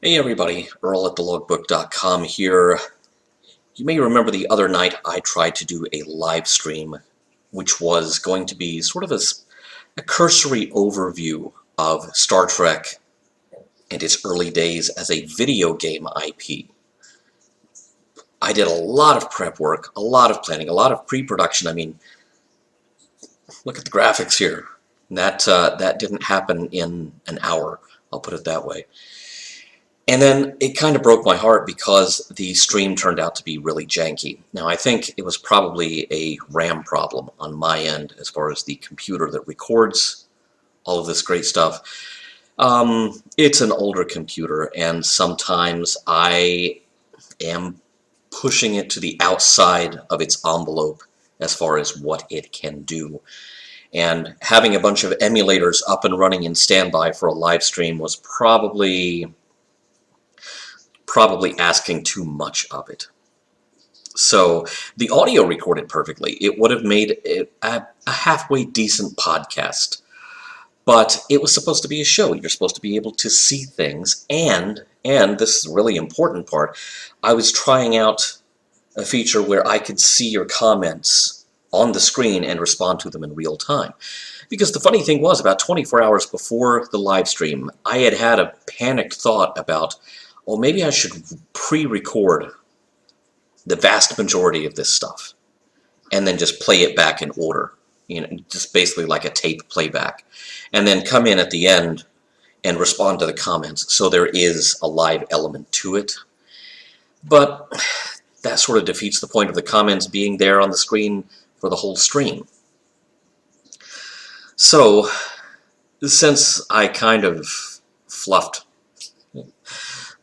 Hey everybody, Earl at thelogbook.com here. You may remember the other night I tried to do a live stream, which was going to be sort of a cursory overview of Star Trek and its early days as a video game IP. I did a lot of prep work, a lot of planning, a lot of pre-production. I mean, look at the graphics here. That didn't happen in an hour, I'll put it that way. And then it kind of broke my heart because the stream turned out to be really janky. Now, I think it was probably a RAM problem on my end as far as the computer that records all of this great stuff. It's an older computer, and sometimes I am pushing it to the outside of its envelope as far as what it can do. And having a bunch of emulators up and running in standby for a live stream was probably asking too much of it. So the audio recorded perfectly. It would have made it a halfway decent podcast. But it was supposed to be a show. You're supposed to be able to see things. And this is a really important part, I was trying out a feature where I could see your comments on the screen and respond to them in real time. Because the funny thing was, about 24 hours before the live stream, I had a panicked thought about, well, maybe I should pre-record the vast majority of this stuff and then just play it back in order, just basically like a tape playback, and then come in at the end and respond to the comments, so there is a live element to it. But that sort of defeats the point of the comments being there on the screen for the whole stream. So, since I kind of fluffed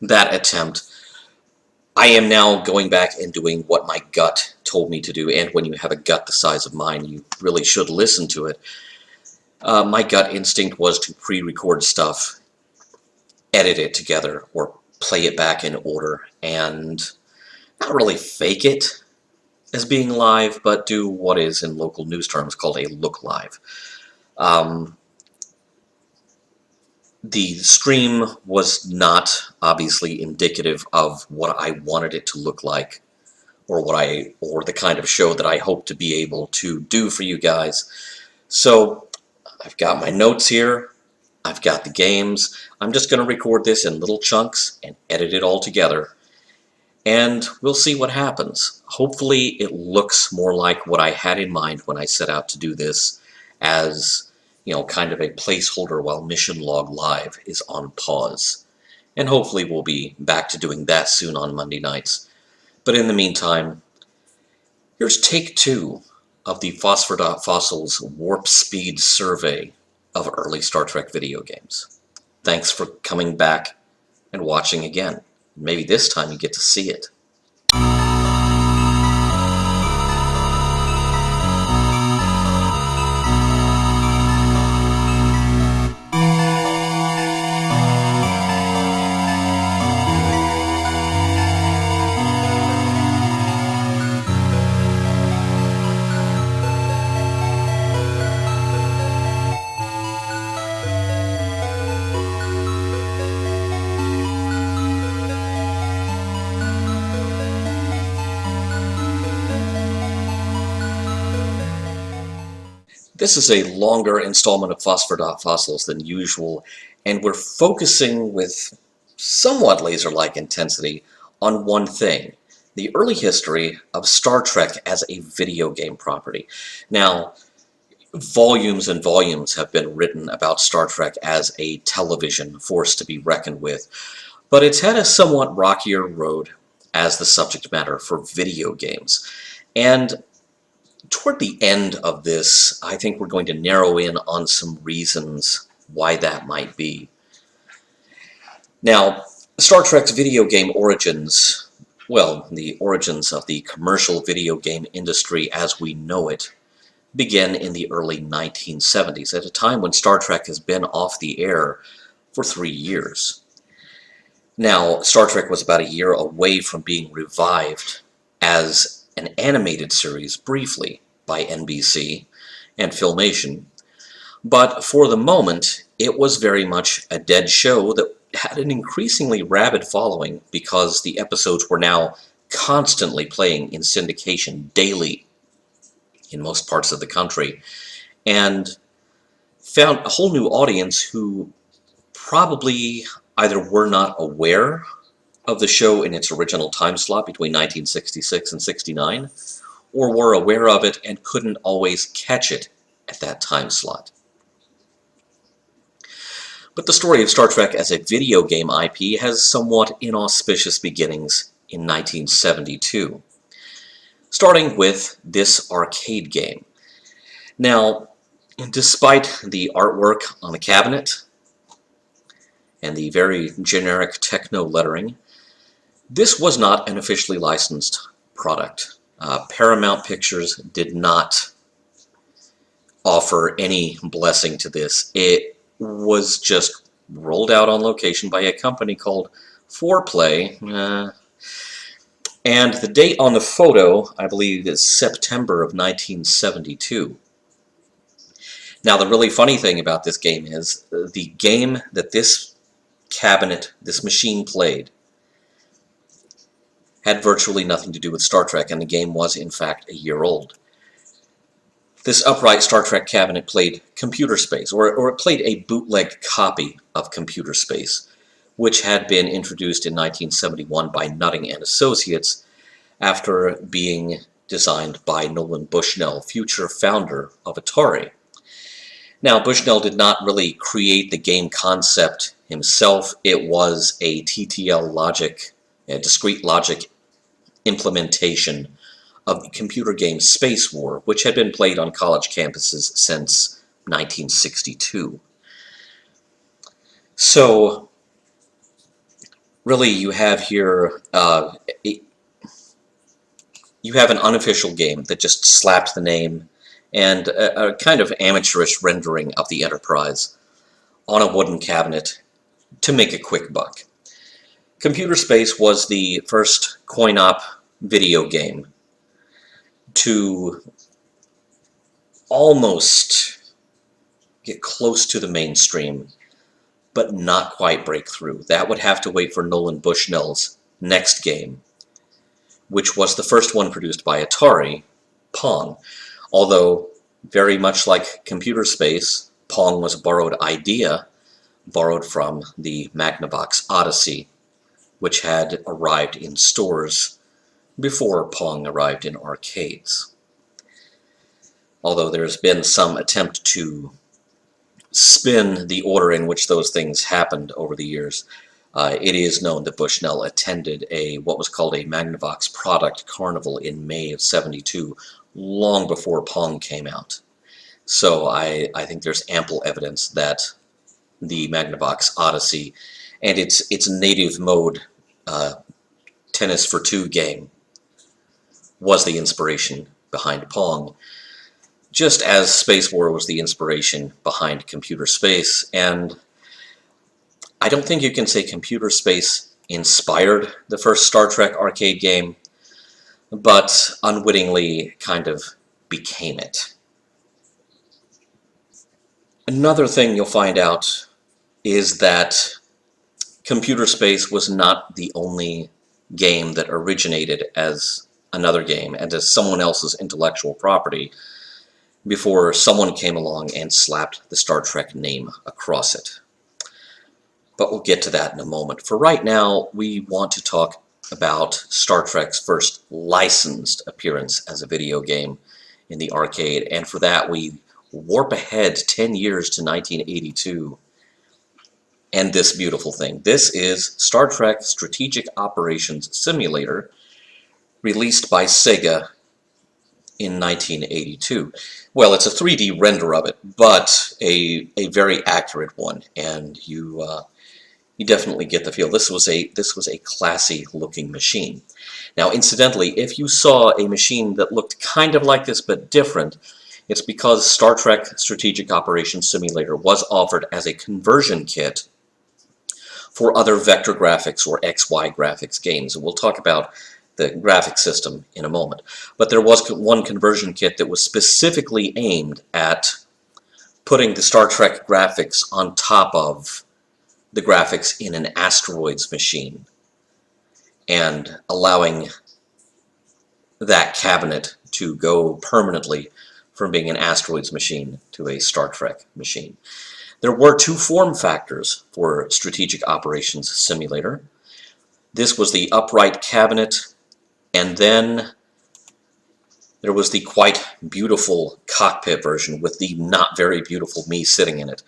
that attempt, I am now going back and doing what my gut told me to do, and when you have a gut the size of mine, you really should listen to it. My gut instinct was to pre-record stuff, edit it together, or play it back in order, and not really fake it as being live, but do what is in local news terms called a look live. The stream was not obviously indicative of what I wanted it to look like, or the kind of show that I hope to be able to do for you guys. So I've got my notes here, I've got the games. I'm just going to record this in little chunks and edit it all together, and we'll see what happens. Hopefully it looks more like what I had in mind when I set out to do this, as kind of a placeholder while Mission Log Live is on pause. And hopefully we'll be back to doing that soon on Monday nights. But in the meantime, here's take 2 of the Phosphor.Fossil's Warp Speed Survey of early Star Trek video games. Thanks for coming back and watching again. Maybe this time you get to see it. This is a longer installment of Phosphor.Fossils than usual, and we're focusing with somewhat laser-like intensity on one thing: the early history of Star Trek as a video game property. Now, volumes and volumes have been written about Star Trek as a television force to be reckoned with, but it's had a somewhat rockier road as the subject matter for video games. And toward the end of this, I think we're going to narrow in on some reasons why that might be. Now, Star Trek's video game origins, well, the origins of the commercial video game industry as we know it, begin in the early 1970s, at a time when Star Trek has been off the air for 3 years. Now, Star Trek was about a year away from being revived as an animated series briefly by NBC and Filmation, but for the moment it was very much a dead show that had an increasingly rabid following because the episodes were now constantly playing in syndication daily in most parts of the country, and found a whole new audience who probably either were not aware of the show in its original time slot between 1966 and 69, or were aware of it and couldn't always catch it at that time slot. But the story of Star Trek as a video game IP has somewhat inauspicious beginnings in 1972, starting with this arcade game. Now, despite the artwork on the cabinet and the very generic techno lettering, this was not an officially licensed product. Paramount Pictures did not offer any blessing to this. It was just rolled out on location by a company called Foreplay, and the date on the photo, I believe, is September of 1972. Now, the really funny thing about this game is the game that this cabinet, this machine played, had virtually nothing to do with Star Trek, and the game was, in fact, a year old. This upright Star Trek cabinet played Computer Space, or it played a bootleg copy of Computer Space, which had been introduced in 1971 by Nutting and Associates after being designed by Nolan Bushnell, future founder of Atari. Now, Bushnell did not really create the game concept himself. It was a TTL logic, a discrete logic implementation of the computer game Space War, which had been played on college campuses since 1962. So, really, you have here, you have an unofficial game that just slapped the name and a kind of amateurish rendering of the Enterprise on a wooden cabinet to make a quick buck. Computer Space was the first coin-op video game to almost get close to the mainstream, but not quite break through. That would have to wait for Nolan Bushnell's next game, which was the first one produced by Atari, Pong. Although, very much like Computer Space, Pong was a borrowed idea, borrowed from the Magnavox Odyssey, which had arrived in stores before Pong arrived in arcades. Although there's been some attempt to spin the order in which those things happened over the years, it is known that Bushnell attended what was called a Magnavox Product Carnival in May of '72, long before Pong came out. So I think there's ample evidence that the Magnavox Odyssey and its native mode Tennis for Two game was the inspiration behind Pong, just as Space War was the inspiration behind Computer Space. And I don't think you can say Computer Space inspired the first Star Trek arcade game, but unwittingly kind of became it. Another thing you'll find out is that Computer Space was not the only game that originated as another game and as someone else's intellectual property before someone came along and slapped the Star Trek name across it. But we'll get to that in a moment. For right now, we want to talk about Star Trek's first licensed appearance as a video game in the arcade, and for that we warp ahead 10 years to 1982 and this beautiful thing. This is Star Trek Strategic Operations Simulator, released by Sega in 1982. Well, it's a 3D render of it, but a very accurate one, and you definitely get the feel. This was a classy looking machine. Now, incidentally, if you saw a machine that looked kind of like this but different, it's because Star Trek Strategic Operations Simulator was offered as a conversion kit for other vector graphics or XY graphics games. And we'll talk about the graphic system in a moment. But there was one conversion kit that was specifically aimed at putting the Star Trek graphics on top of the graphics in an asteroids machine and allowing that cabinet to go permanently from being an asteroids machine to a Star Trek machine. There were two form factors for Strategic Operations Simulator. This was the upright cabinet, and then there was the quite beautiful cockpit version with the not very beautiful me sitting in it.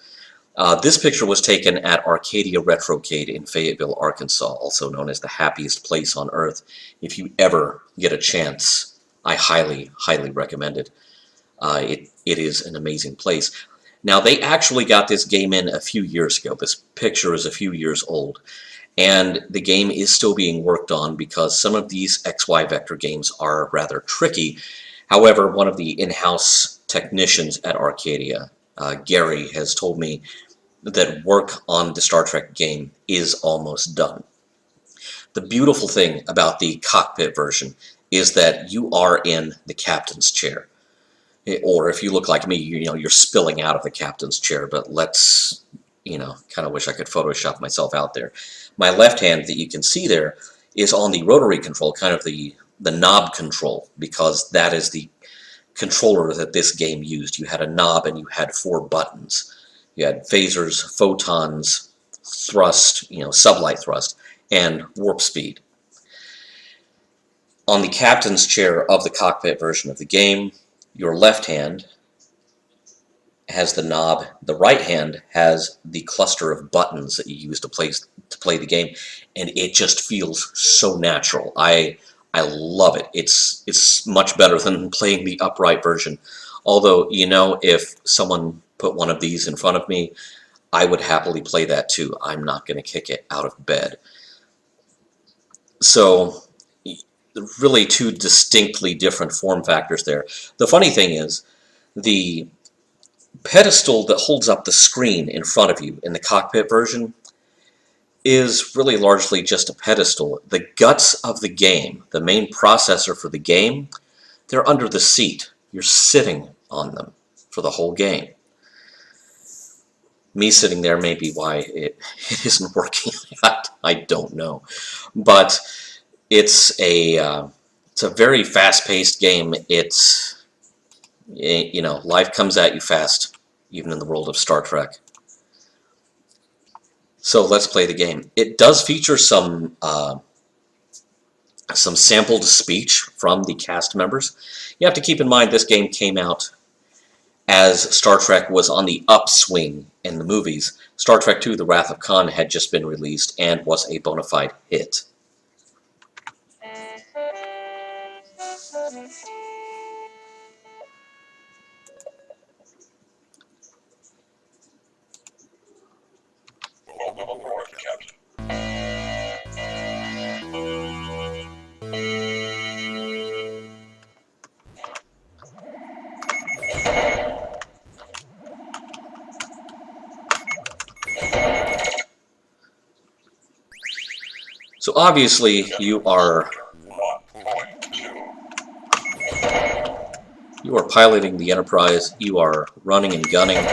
This picture was taken at Arcadia Retrocade in Fayetteville, Arkansas, also known as the happiest place on earth. If you ever get a chance, I highly, highly recommend it. It is an amazing place. Now, they actually got this game in a few years ago. This picture is a few years old, and the game is still being worked on because some of these XY vector games are rather tricky. However, one of the in-house technicians at Arcadia, Gary, has told me that work on the Star Trek game is almost done. The beautiful thing about the cockpit version is that you are in the captain's chair. Or if you look like me, you're spilling out of the captain's chair, but let's, kind of wish I could Photoshop myself out there. My left hand that you can see there is on the rotary control, kind of the knob control, because that is the controller that this game used. You had a knob and you had 4 buttons. You had phasers, photons, thrust, sublight thrust, and warp speed. On the captain's chair of the cockpit version of the game, your left hand has the knob, the right hand has the cluster of buttons that you use to play the game, and it just feels so natural. I love it. It's much better than playing the upright version. Although, if someone put one of these in front of me, I would happily play that too. I'm not going to kick it out of bed. So, really two distinctly different form factors there. The funny thing is, the pedestal that holds up the screen in front of you in the cockpit version is really largely just a pedestal. The guts of the game, the main processor for the game, they're under the seat. You're sitting on them for the whole game. Me sitting there may be why it isn't working. I don't know. But it's a very fast-paced game. It's, life comes at you fast, even in the world of Star Trek. So let's play the game. It does feature some sampled speech from the cast members. You have to keep in mind this game came out as Star Trek was on the upswing in the movies. Star Trek II: The Wrath of Khan had just been released and was a bona fide hit. So obviously you are piloting the Enterprise, you are running and gunning,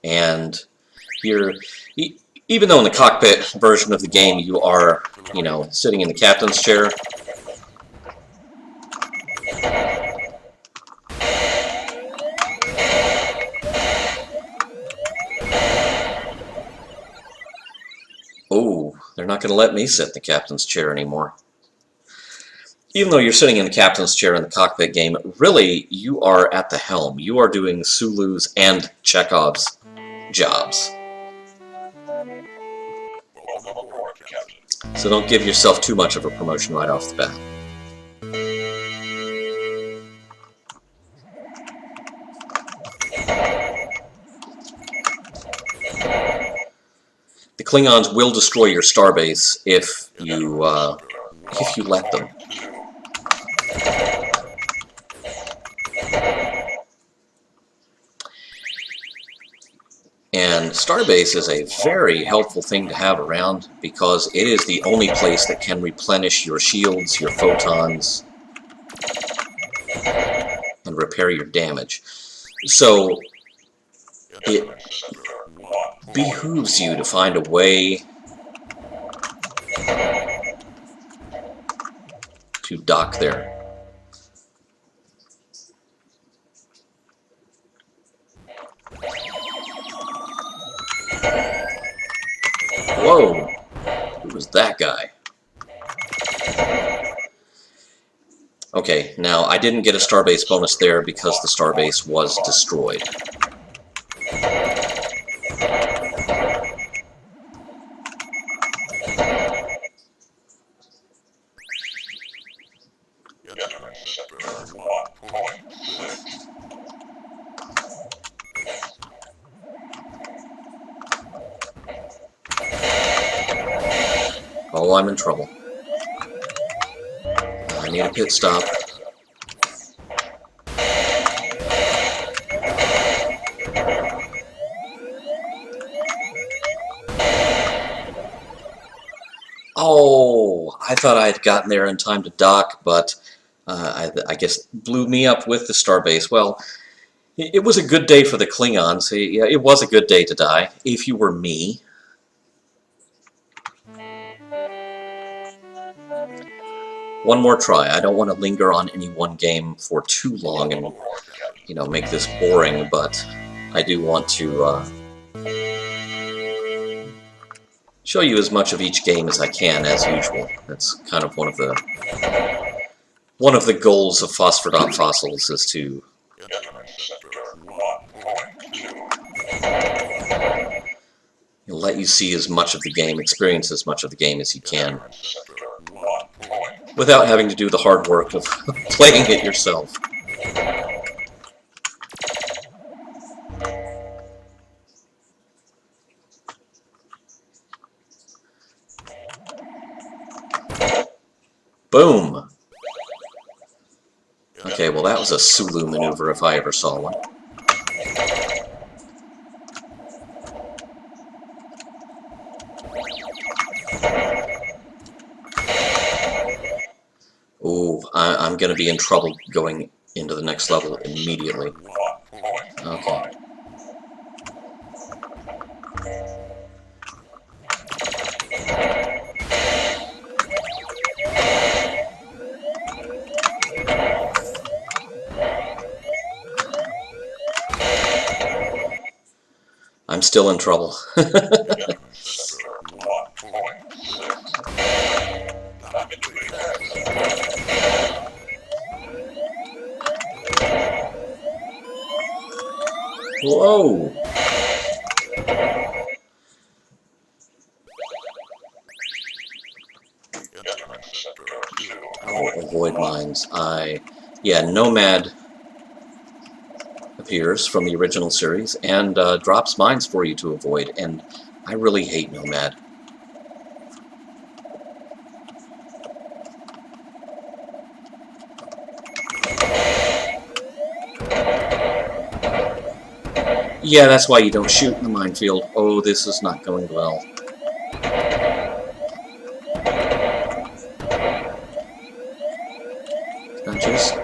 and even though in the cockpit version of the game you are, sitting in the captain's chair, oh, they're not going to let me sit in the captain's chair anymore. Even though you're sitting in the captain's chair in the cockpit game, really, you are at the helm. You are doing Sulu's and Chekhov's jobs. So don't give yourself too much of a promotion right off the bat. The Klingons will destroy your starbase if you let them. And Starbase is a very helpful thing to have around because it is the only place that can replenish your shields, your photons, and repair your damage. So, behooves you to find a way to dock there. Whoa! Who was that guy? Okay, now I didn't get a starbase bonus there because the starbase was destroyed. Oh, I'm in trouble. I need a pit stop. Oh, I thought I had gotten there in time to dock, but I guess blew me up with the starbase. Well, it was a good day for the Klingons. Yeah, it was a good day to die, if you were me. One more try. I don't want to linger on any one game for too long and, you know, make this boring, but I do want to show you as much of each game as I can, as usual. That's kind of one of the goals of Phosphor.Fossils is to let you see as much of the game, experience as much of the game as you can, without having to do the hard work of playing it yourself. Boom! Okay, well that was a Sulu maneuver if I ever saw one. Ooh, I'm gonna be in trouble going into the next level immediately. Okay. I'm still in trouble. Whoa! Oh, avoid mines. Yeah, Nomad appears from the original series and drops mines for you to avoid, and I really hate Nomad. Yeah, that's why you don't shoot in the minefield. Oh, this is not going well. Not just...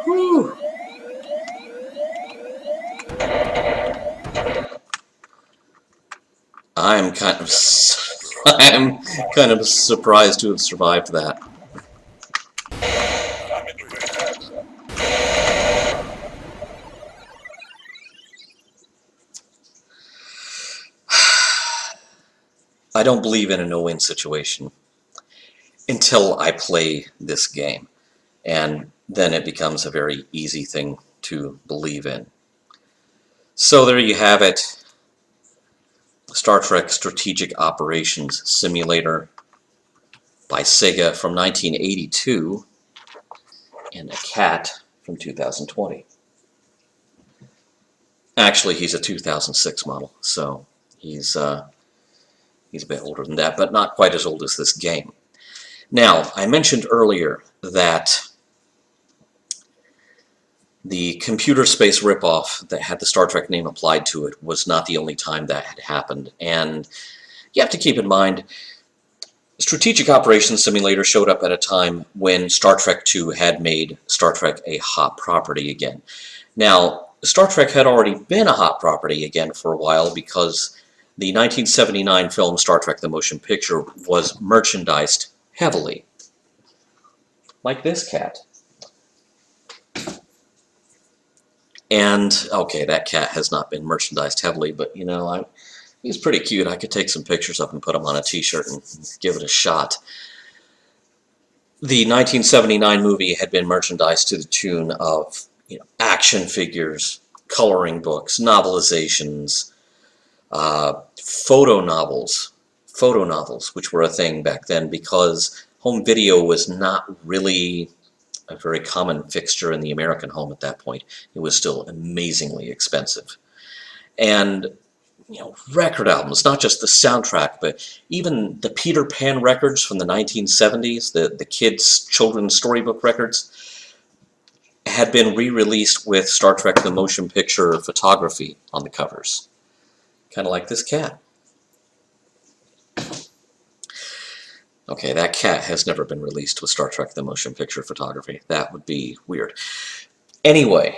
Whew. I'm kind of surprised to have survived that. I don't believe in a no-win situation until I play this game, and then it becomes a very easy thing to believe in. So there you have it, Star Trek Strategic Operations Simulator by Sega from 1982, and a cat from 2020. Actually, he's a 2006 model, so he's a bit older than that, but not quite as old as this game. Now, I mentioned earlier that the computer space ripoff that had the Star Trek name applied to it was not the only time that had happened. And you have to keep in mind, Strategic Operations Simulator showed up at a time when Star Trek II had made Star Trek a hot property again. Now, Star Trek had already been a hot property again for a while because the 1979 film Star Trek the Motion Picture was merchandised heavily. Like this cat. And, okay, that cat has not been merchandised heavily, but, you know, he's pretty cute. I could take some pictures of him and put him on a t-shirt and give it a shot. The 1979 movie had been merchandised to the tune of, you know, action figures, coloring books, novelizations, photo novels, which were a thing back then because home video was not really a very common fixture in the American home at that point. It was still amazingly expensive. And, you know, record albums, not just the soundtrack, but even the Peter Pan records from the 1970s, the kids' children's storybook records, had been re-released with Star Trek the Motion Picture photography on the covers. Kind of like this cat. Okay, that cat has never been released with Star Trek the Motion Picture photography. That would be weird. Anyway,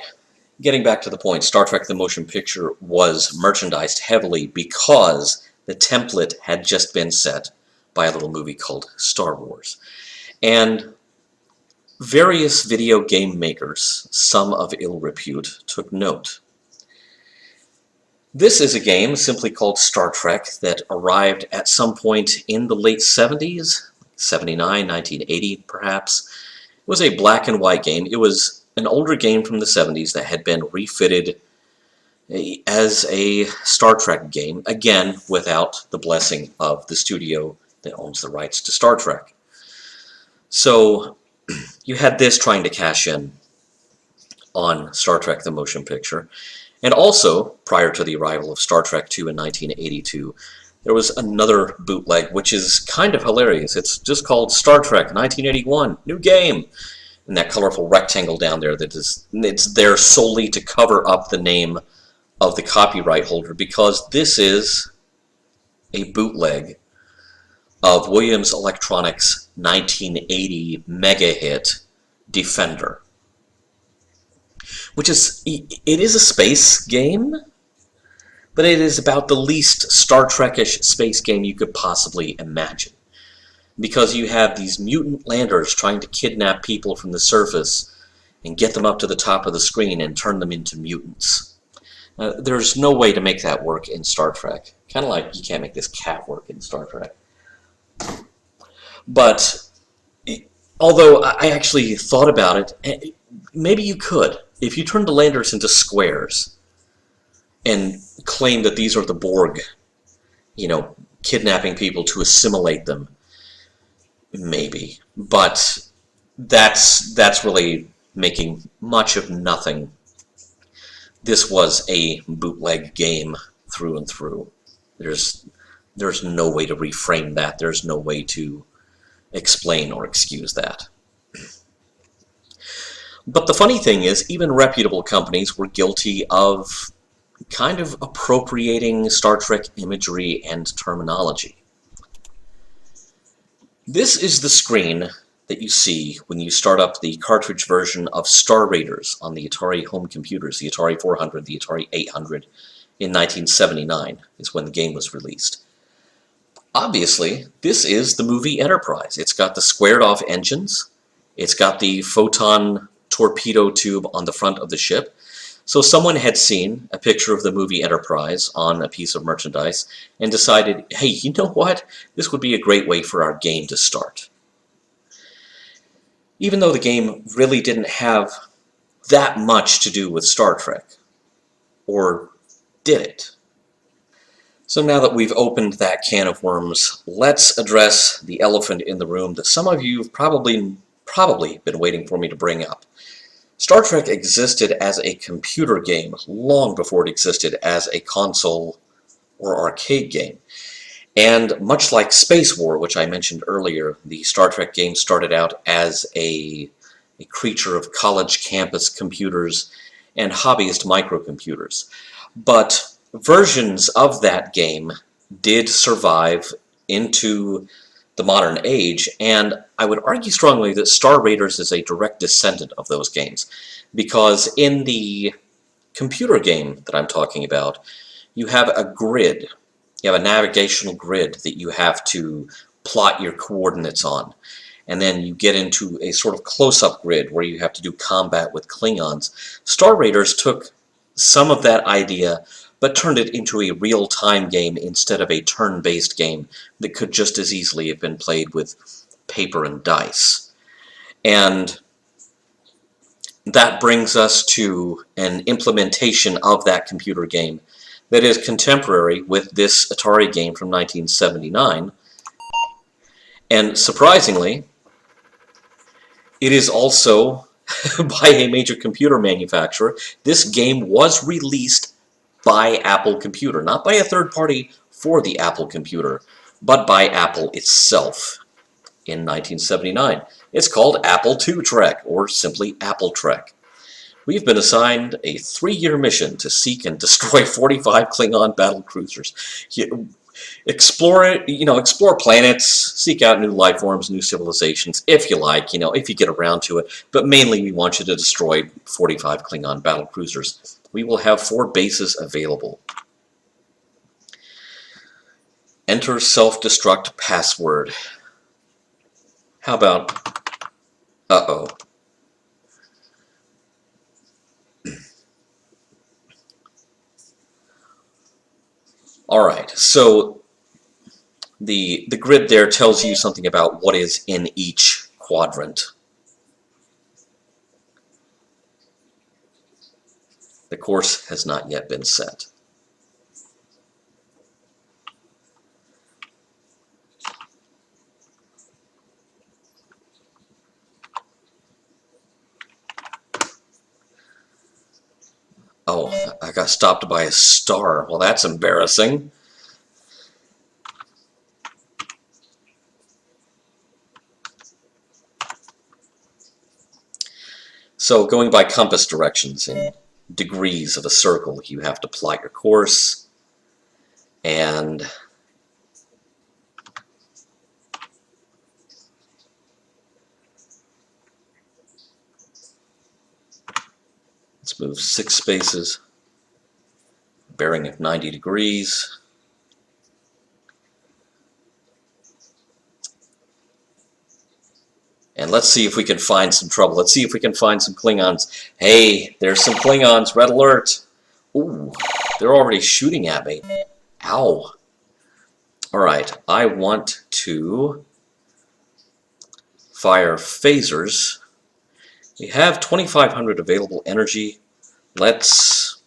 getting back to the point, Star Trek the Motion Picture was merchandised heavily because the template had just been set by a little movie called Star Wars. And various video game makers, some of ill repute, took note. This is a game simply called Star Trek that arrived at some point in the late 70s, 79, 1980 perhaps. It was a black and white game. It was an older game from the 70s that had been refitted as a Star Trek game, again without the blessing of the studio that owns the rights to Star Trek. So you had this trying to cash in on Star Trek the Motion Picture. And also, prior to the arrival of Star Trek II in 1982, there was another bootleg, which is kind of hilarious. It's just called Star Trek 1981, new game. And that colorful rectangle down there, it's there solely to cover up the name of the copyright holder, because this is a bootleg of Williams Electronics' 1980 mega hit, Defender. Which is, it is a space game, but it is about the least Star Trek-ish space game you could possibly imagine. Because you have these mutant landers trying to kidnap people from the surface and get them up to the top of the screen and turn them into mutants. There's no way to make that work in Star Trek. Kind of like you can't make this cat work in Star Trek. But, although I actually thought about it, maybe you could. If you turn the landers into squares and claim that these are the Borg, you know, kidnapping people to assimilate them, maybe. But that's really making much of nothing. This was a bootleg game through and through. There's no way to reframe that. There's no way to explain or excuse that. But the funny thing is, even reputable companies were guilty of kind of appropriating Star Trek imagery and terminology. This is the screen that you see when you start up the cartridge version of Star Raiders on the Atari home computers, the Atari 400, the Atari 800, in 1979 is when the game was released. Obviously, this is the movie Enterprise. It's got the squared-off engines. It's got the photon torpedo tube on the front of the ship. So someone had seen a picture of the movie Enterprise on a piece of merchandise and decided, hey, you know what? This would be a great way for our game to start. Even though the game really didn't have that much to do with Star Trek. Or did it? So now that we've opened that can of worms, let's address the elephant in the room that some of you have probably been waiting for me to bring up. Star Trek existed as a computer game long before it existed as a console or arcade game. And much like Space War, which I mentioned earlier, the Star Trek game started out as a creature of college campus computers and hobbyist microcomputers. But versions of that game did survive into the modern age, and I would argue strongly that Star Raiders is a direct descendant of those games, because in the computer game that I'm talking about, you have a grid. You have a navigational grid that you have to plot your coordinates on. And then you get into a sort of close-up grid where you have to do combat with Klingons. Star Raiders took some of that idea, but turned it into a real-time game instead of a turn-based game that could just as easily have been played with paper and dice. And that brings us to an implementation of that computer game that is contemporary with this Atari game from 1979. And surprisingly, it is also by a major computer manufacturer. This game was released by Apple Computer, not by a third party for the Apple Computer, but by Apple itself in 1979. It's called Apple II Trek, or simply Apple Trek. We've been assigned a 3-year mission to seek and destroy 45 Klingon battle cruisers. Explore planets, seek out new life forms, new civilizations, if you like, if you get around to it. But mainly we want you to destroy 45 Klingon battle cruisers. We will have 4 bases available. Enter self-destruct password. How about... Uh-oh. Alright, so the grid there tells you something about what is in each quadrant. The course has not yet been set. Oh, I got stopped by a star. Well, that's embarrassing. So going by compass directions in degrees of a circle, you have to plot your course, and let's move 6 spaces, bearing of 90 degrees. And let's see if we can find some trouble. Let's see if we can find some Klingons. Hey, there's some Klingons. Red alert. Ooh, they're already shooting at me. Ow. Alright, I want to fire phasers. We have 2,500 available energy. Let's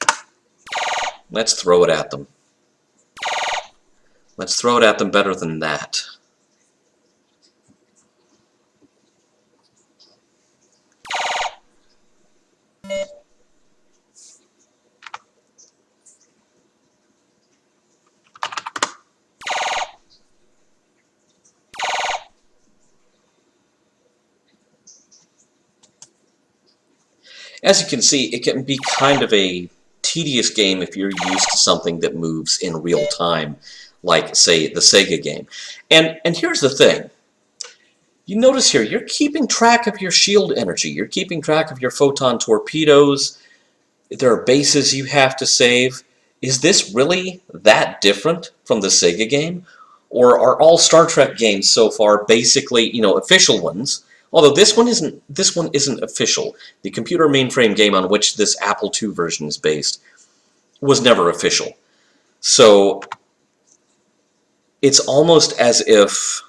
throw it at them. Let's throw it at them better than that. As you can see, it can be kind of a tedious game if you're used to something that moves in real time, like, say, the Sega game. And here's the thing. You notice here, you're keeping track of your shield energy. You're keeping track of your photon torpedoes. There are bases you have to save. Is this really that different from the Sega game? Or are all Star Trek games so far basically, official ones? Although this one isn't official. The computer mainframe game on which this Apple II version is based was never official. So it's almost as if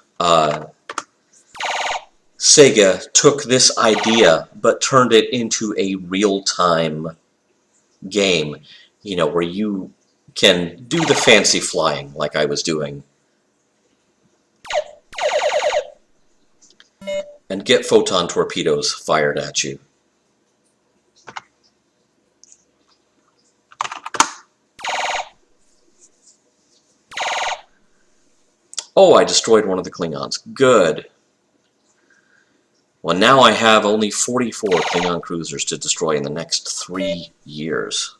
Sega took this idea but turned it into a real-time game, where you can do the fancy flying like I was doing and get photon torpedoes fired at you. Oh, I destroyed one of the Klingons. Good. Well, now I have only 44 Klingon cruisers to destroy in the next 3 years.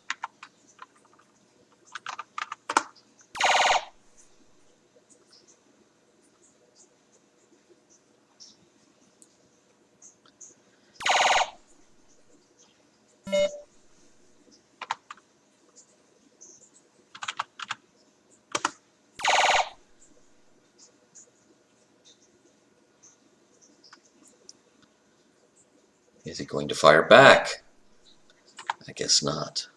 Is it going to fire back? I guess not.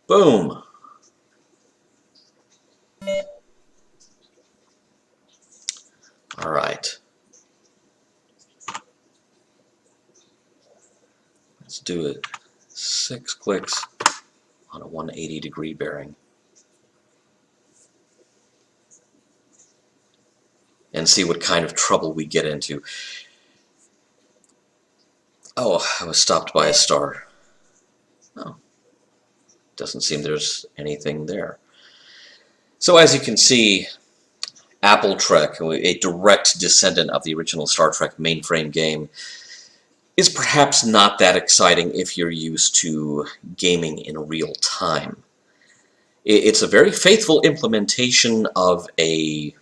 Boom! All right. Let's do it. 6 clicks on a 180-degree bearing. And see what kind of trouble we get into. Oh, I was stopped by a star. Oh, doesn't seem there's anything there. So as you can see, Apple Trek, a direct descendant of the original Star Trek mainframe game, is perhaps not that exciting if you're used to gaming in real time. It's a very faithful implementation of a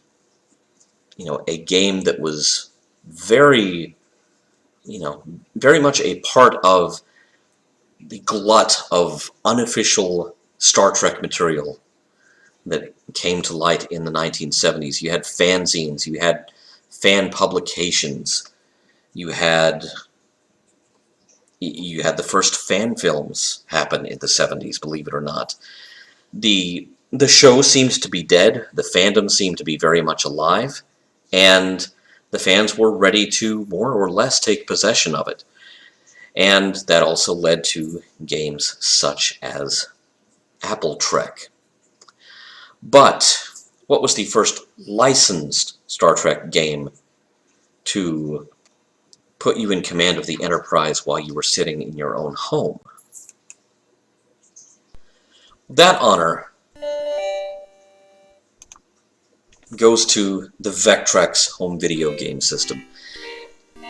game that was very much a part of the glut of unofficial Star Trek material that came to light in the 1970s. You had fanzines, you had fan publications, you had the first fan films happen in the 70s, believe it or not. The show seems to be dead, the fandom seemed to be very much alive, and the fans were ready to more or less take possession of it. And that also led to games such as Apple Trek. But what was the first licensed Star Trek game to put you in command of the Enterprise while you were sitting in your own home? That honor goes to the Vectrex home video game system.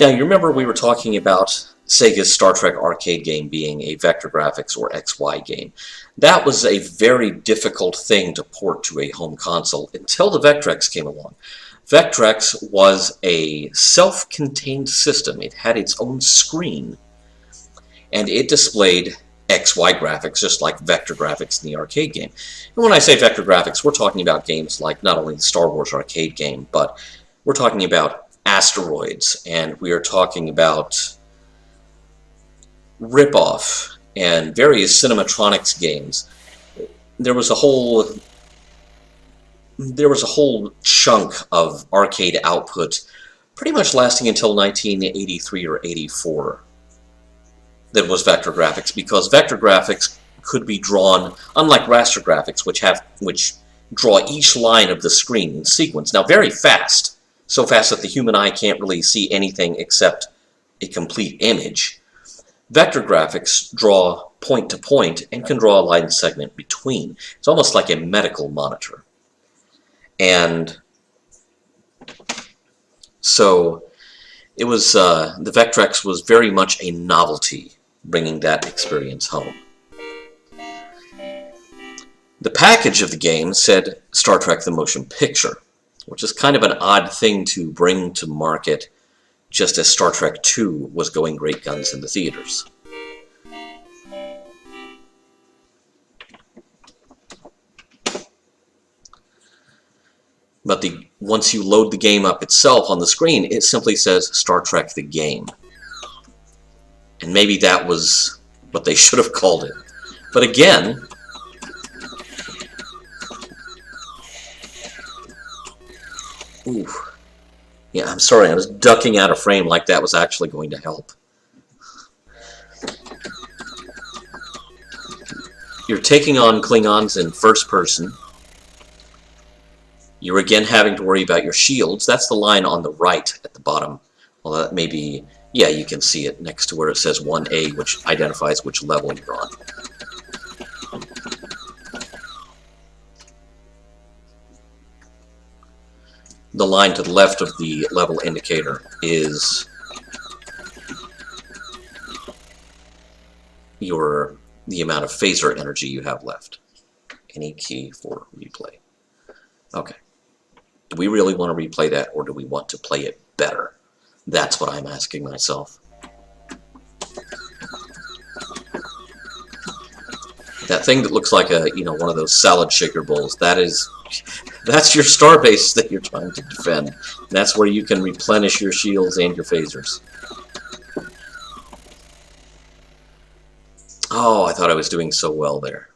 Now, you remember we were talking about Sega's Star Trek arcade game being a vector graphics or XY game. That was a very difficult thing to port to a home console until the Vectrex came along. Vectrex was a self-contained system. It had its own screen, and it displayed XY graphics, just like vector graphics in the arcade game. And when I say vector graphics, we're talking about games like not only the Star Wars arcade game, but we're talking about Asteroids, and we are talking about Rip-Off and various Cinematronics games. There was a whole chunk of arcade output, pretty much lasting until 1983 or 84, that was vector graphics, because vector graphics could be drawn, unlike raster graphics, which draw each line of the screen in sequence. Now, very fast, so fast that the human eye can't really see anything except a complete image. Vector graphics draw point to point and can draw a line segment between. It's almost like a medical monitor. And so it was, the Vectrex was very much a novelty, bringing that experience home. The package of the game said Star Trek the Motion Picture, which is kind of an odd thing to bring to market just as Star Trek II was going great guns in the theaters. But once you load the game up itself on the screen, it simply says Star Trek the Game. And maybe that was what they should have called it. But again, ooh, yeah, I'm sorry, I was ducking out of frame like that was actually going to help. You're taking on Klingons in first person. You're again having to worry about your shields. That's the line on the right at the bottom. Well, that may be, yeah, you can see it next to where it says 1A, which identifies which level you're on. The line to the left of the level indicator is the amount of phaser energy you have left. Any key for replay. Okay. Do we really want to replay that, or do we want to play it better? That's what I'm asking myself. That thing that looks like a, one of those salad shaker bowls, that's your starbase that you're trying to defend. That's where you can replenish your shields and your phasers. Oh, I thought I was doing so well there.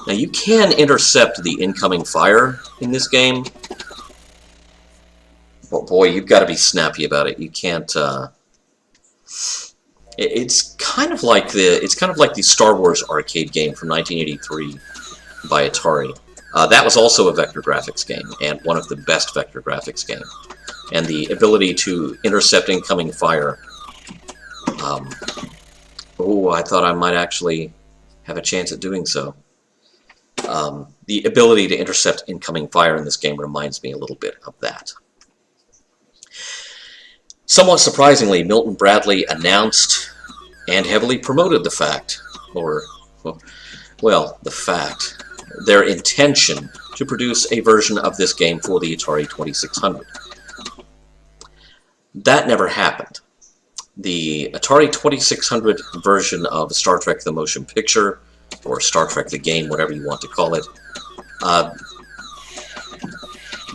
Now you can intercept the incoming fire in this game, but boy, you've got to be snappy about it. You can't. It's kind of like the Star Wars arcade game from 1983 by Atari. That was also a vector graphics game, and one of the best vector graphics games. And the ability to intercept incoming fire. Oh, I thought I might actually have a chance at doing so. The ability to intercept incoming fire in this game reminds me a little bit of that. Somewhat surprisingly, Milton Bradley announced and heavily promoted the fact, their intention to produce a version of this game for the Atari 2600. That never happened. The Atari 2600 version of Star Trek the Motion Picture, or Star Trek the Game, whatever you want to call it,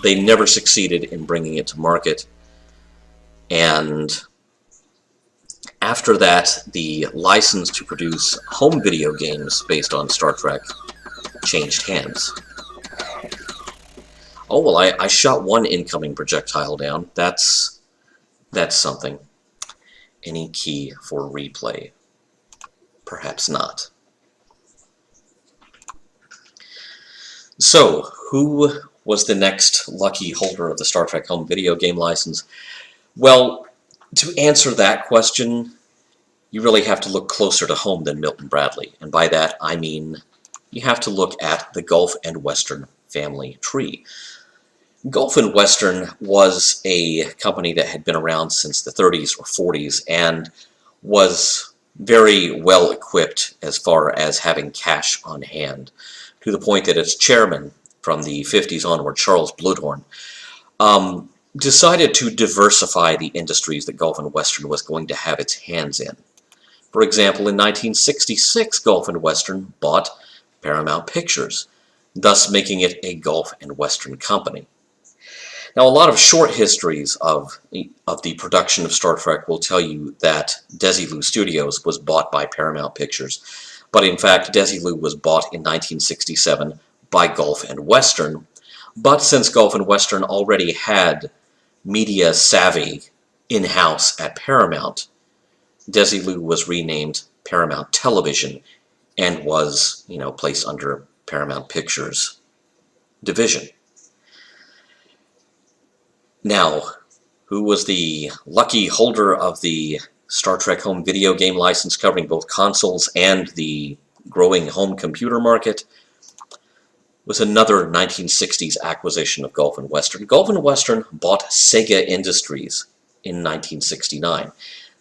they never succeeded in bringing it to market. And after that, the license to produce home video games based on Star Trek changed hands. Oh, well, I shot one incoming projectile down. That's something. Any key for replay? Perhaps not. So, who was the next lucky holder of the Star Trek home video game license? Well, to answer that question, you really have to look closer to home than Milton Bradley. And by that, I mean you have to look at the Gulf and Western family tree. Gulf and Western was a company that had been around since the 30s or 40s and was very well equipped as far as having cash on hand, to the point that its chairman from the 50s onward, Charles Bluhdorn, decided to diversify the industries that Gulf and Western was going to have its hands in. For example, in 1966, Gulf and Western bought Paramount Pictures, thus making it a Gulf and Western company. Now, a lot of short histories of the production of Star Trek will tell you that Desilu Studios was bought by Paramount Pictures, but in fact, Desilu was bought in 1967 by Gulf and Western. But since Gulf and Western already had media savvy in-house at Paramount, Desilu was renamed Paramount Television and was, placed under Paramount Pictures division. Now, who was the lucky holder of the Star Trek home video game license covering both consoles and the growing home computer market? Was another 1960s acquisition of Gulf and Western. Gulf and Western bought Sega Industries in 1969.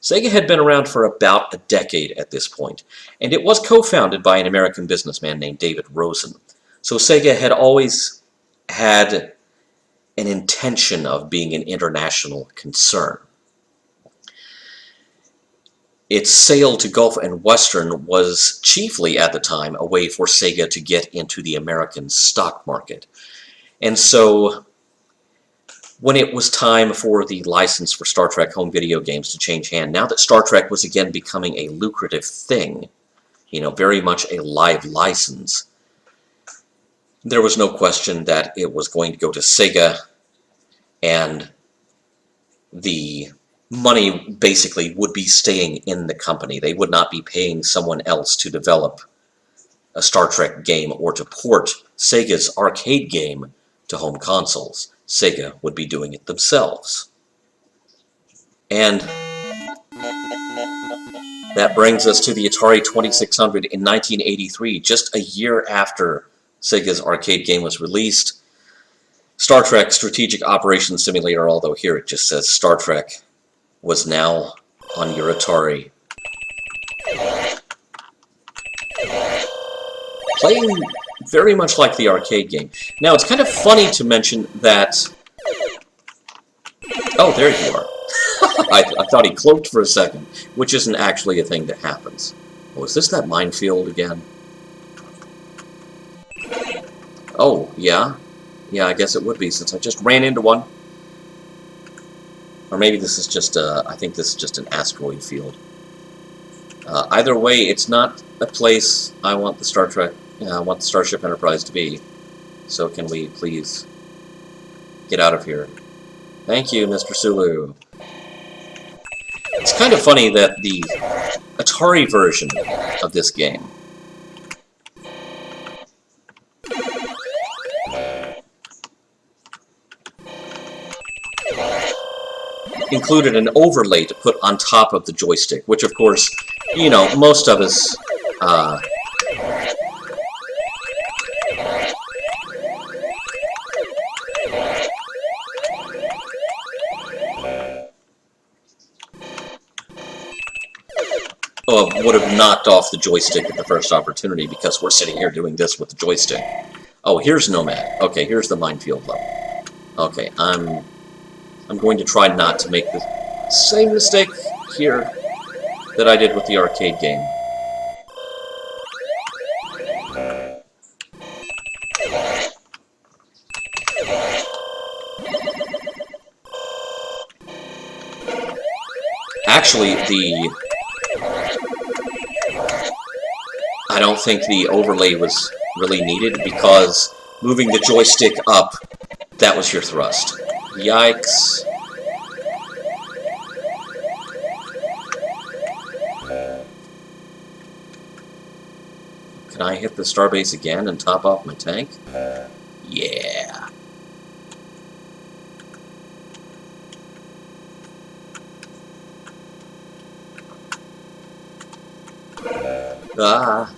Sega had been around for about a decade at this point, and it was co-founded by an American businessman named David Rosen. So Sega had always had an intention of being an international concern. Its sale to Gulf and Western was chiefly, at the time, a way for Sega to get into the American stock market. And so, when it was time for the license for Star Trek home video games to change hand, now that Star Trek was again becoming a lucrative thing, very much a live license, there was no question that it was going to go to Sega, and the money basically would be staying in the company. They would not be paying someone else to develop a Star Trek game or to port Sega's arcade game to home consoles. Sega would be doing it themselves. And that brings us to the Atari 2600 in 1983, just a year after Sega's arcade game was released. Star Trek Strategic Operations Simulator, although here it just says Star Trek, was now on your Atari. very much like the arcade game. Now, it's kind of funny to mention that... Oh, there you are. I thought he cloaked for a second, which isn't actually a thing that happens. Oh, is this that minefield again? Oh, yeah. Yeah, I guess it would be, since I just ran into one. Or maybe this is just I think this is just an asteroid field. Either way, it's not a place I want the I want the Starship Enterprise to be. So can we please get out of here? Thank you, Mr. Sulu. It's kind of funny that the Atari version of this game included an overlay to put on top of the joystick, which of course, you know, most of us would have knocked off the joystick at the first opportunity, because we're sitting here doing this with the joystick. Oh, here's Nomad. Okay, here's the minefield level. Okay, I'm going to try not to make the same mistake here that I did with the arcade game. Actually, I don't think the overlay was really needed, because moving the joystick up, that was your thrust. Yikes. Can I hit the starbase again and top off my tank? Yeah. Ah.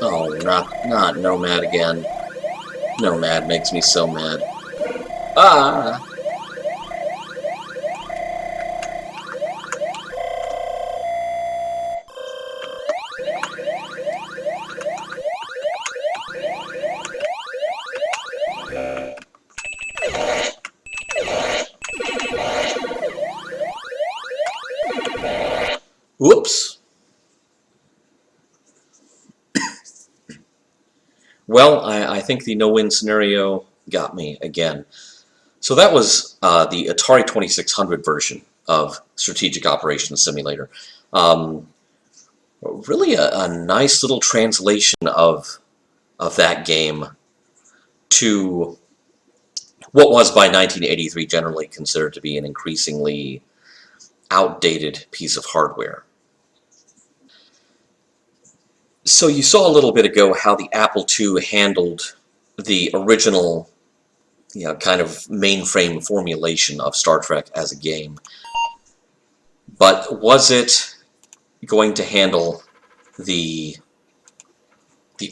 Oh, not Nomad again. Nomad makes me so mad. Ah! Whoops! Well, I think the no-win scenario got me again. So that was the Atari 2600 version of Strategic Operations Simulator. Really a nice little translation of that game to what was by 1983 generally considered to be an increasingly outdated piece of hardware. So you saw a little bit ago how the Apple II handled the original, you know, kind of mainframe formulation of Star Trek as a game. But was it going to handle the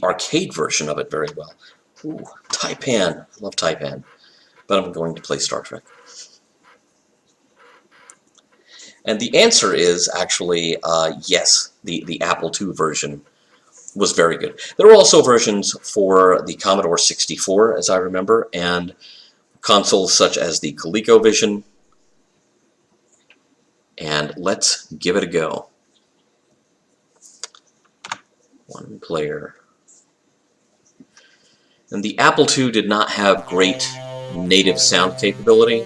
arcade version of it very well? Ooh, Taipan. I love Taipan. But I'm going to play Star Trek. And the answer is actually yes, the Apple II version was very good. There were also versions for the Commodore 64, as I remember, and consoles such as the ColecoVision. And let's give it a go. One player. And the Apple II did not have great native sound capability.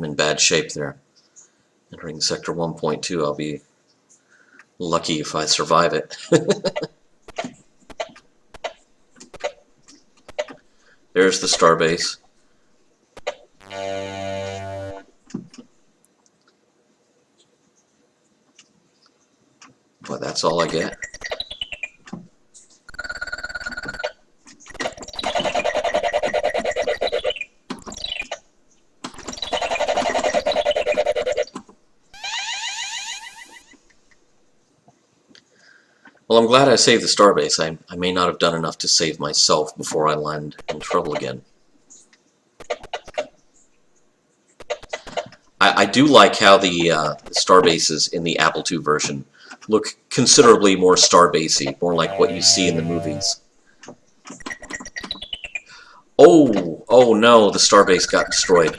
I'm in bad shape there. Entering Sector 1.2, I'll be lucky if I survive it. There's the starbase. But that's all I get. Well, I'm glad I saved the starbase. I may not have done enough to save myself before I land in trouble again. I do like how the starbases in the Apple II version look considerably more starbasey, more like what you see in the movies. Oh no, the starbase got destroyed.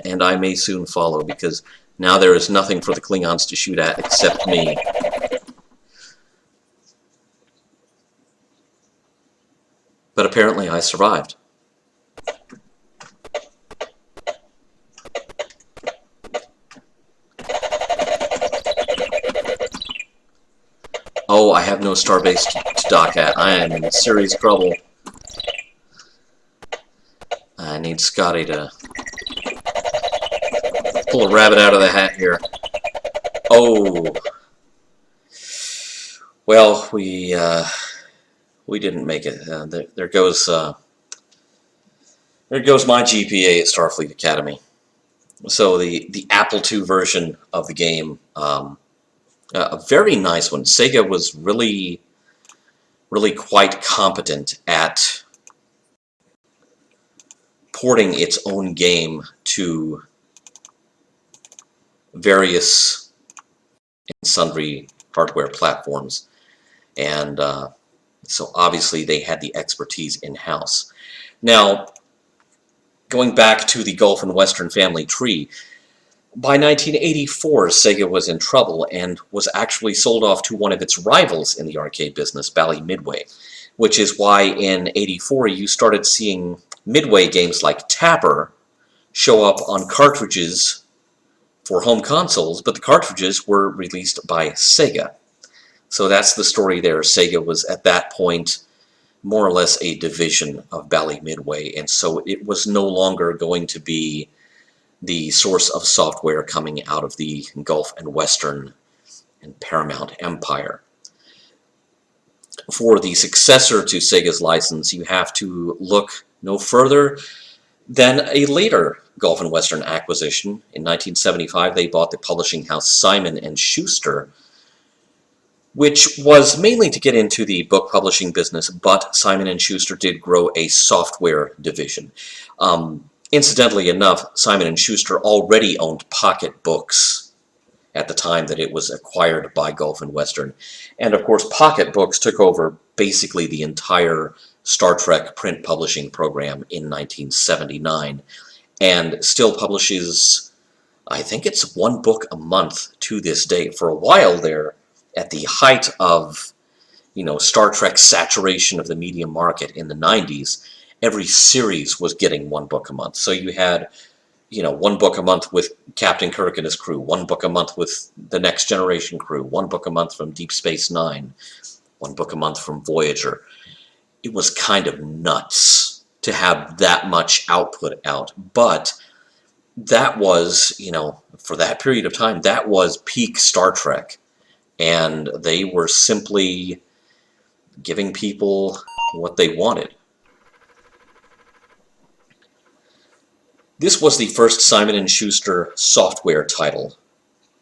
And I may soon follow, because now there is nothing for the Klingons to shoot at except me. But apparently I survived. Oh, I have no starbase to dock at. I am in serious trouble. I need Scotty to pull a rabbit out of the hat here. Oh. Well, we didn't make it. There goes my GPA at Starfleet Academy. So the Apple II version of the game, a very nice one. Sega was really quite competent at porting its own game to various and sundry hardware platforms, and so obviously they had the expertise in-house. Now, going back to the Gulf and Western family tree, by 1984, Sega was in trouble and was actually sold off to one of its rivals in the arcade business, Bally Midway, which is why in '84 you started seeing Midway games like Tapper show up on cartridges for home consoles, but the cartridges were released by Sega. So that's the story there. Sega was at that point more or less a division of Bally Midway, and so it was no longer going to be the source of software coming out of the Gulf and Western and Paramount Empire. For the successor to Sega's license, you have to look no further than a later Gulf and Western acquisition. In 1975, they bought the publishing house Simon & Schuster, which was mainly to get into the book publishing business, but Simon & Schuster did grow a software division. Incidentally enough, Simon & Schuster already owned Pocket Books at the time that it was acquired by Gulf and Western. And of course, Pocket Books took over basically the entire Star Trek print publishing program in 1979, and still publishes, I think it's one book a month to this day. For a while there, at the height of, Star Trek saturation of the media market in the 90s, every series was getting one book a month. So you had, one book a month with Captain Kirk and his crew, one book a month with the Next Generation crew, one book a month from Deep Space Nine, one book a month from Voyager. It was kind of nuts to have that much output out, but that was, for that period of time, that was peak Star Trek, and they were simply giving people what they wanted. This was the first Simon & Schuster software title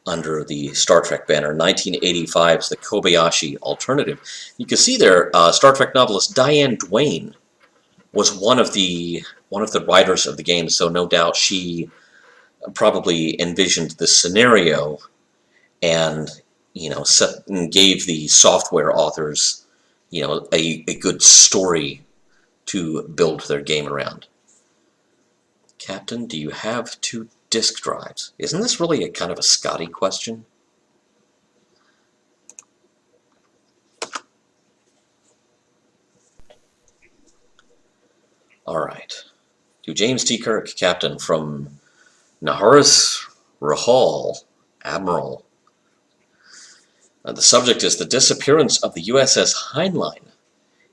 under the Star Trek banner, 1985's The Kobayashi Alternative. You can see there, Star Trek novelist Diane Duane was one of the writers of the game, so no doubt she probably envisioned this scenario and, gave the software authors, a good story to build their game around. Captain, do you have 2 disk drives? Isn't this really a kind of a Scotty question? All right. To James T. Kirk, Captain, from Naharis Rahal, Admiral. The subject is the disappearance of the USS Heinlein.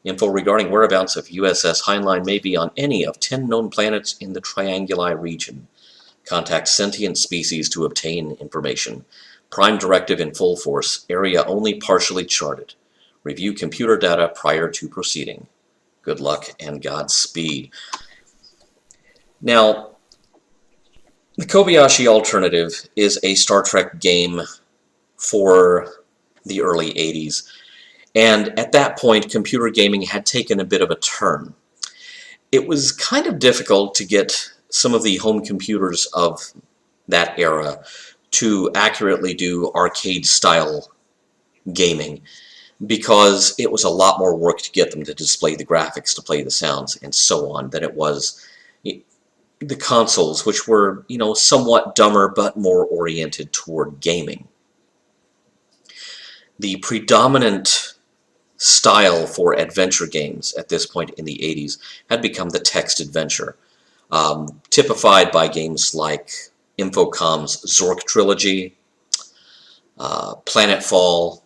Info regarding whereabouts of USS Heinlein may be on any of 10 known planets in the Trianguli region. Contact sentient species to obtain information. Prime directive in full force. Area only partially charted. Review computer data prior to proceeding. Good luck and Godspeed. Now, the Kobayashi alternative is a Star Trek game for the early 80s. And at that point, computer gaming had taken a bit of a turn. It was kind of difficult to get some of the home computers of that era to accurately do arcade-style gaming, because it was a lot more work to get them to display the graphics, to play the sounds, and so on, than it was the consoles, which were, somewhat dumber but more oriented toward gaming. The predominant style for adventure games at this point in the 80s had become the text adventure, typified by games like Infocom's Zork Trilogy, Planetfall,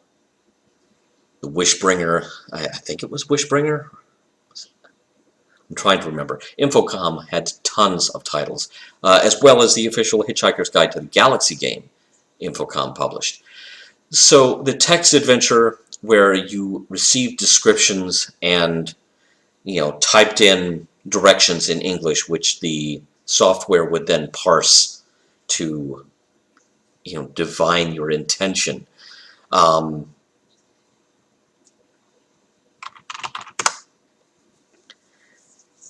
the Wishbringer, I think it was Wishbringer? I'm trying to remember. Infocom had tons of titles, as well as the official Hitchhiker's Guide to the Galaxy game Infocom published. So the text adventure, where you received descriptions and, typed in directions in English, which the software would then parse to, divine your intention.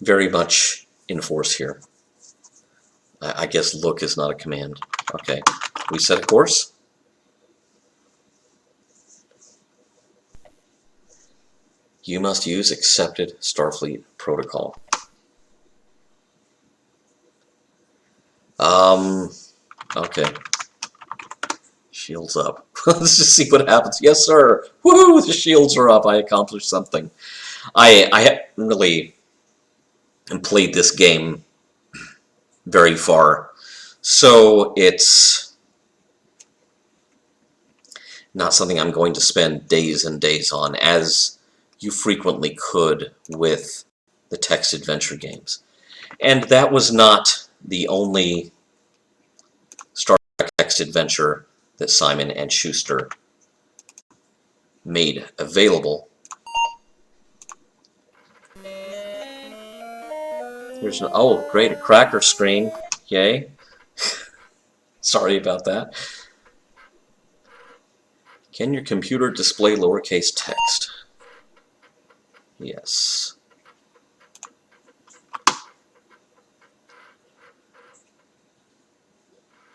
Very much in force here. I guess look is not a command. Okay, we set a course. You must use accepted Starfleet protocol. Okay. Shields up. Let's just see what happens. Yes, sir. Woohoo! The shields are up. I accomplished something. I haven't really played this game very far, so it's not something I'm going to spend days and days on, as you frequently could with the text adventure games. And that was not the only Star Trek text adventure that Simon & Schuster made available. Here's an, oh great, a cracker screen. Yay. Sorry about that. Can your computer display lowercase text? Yes.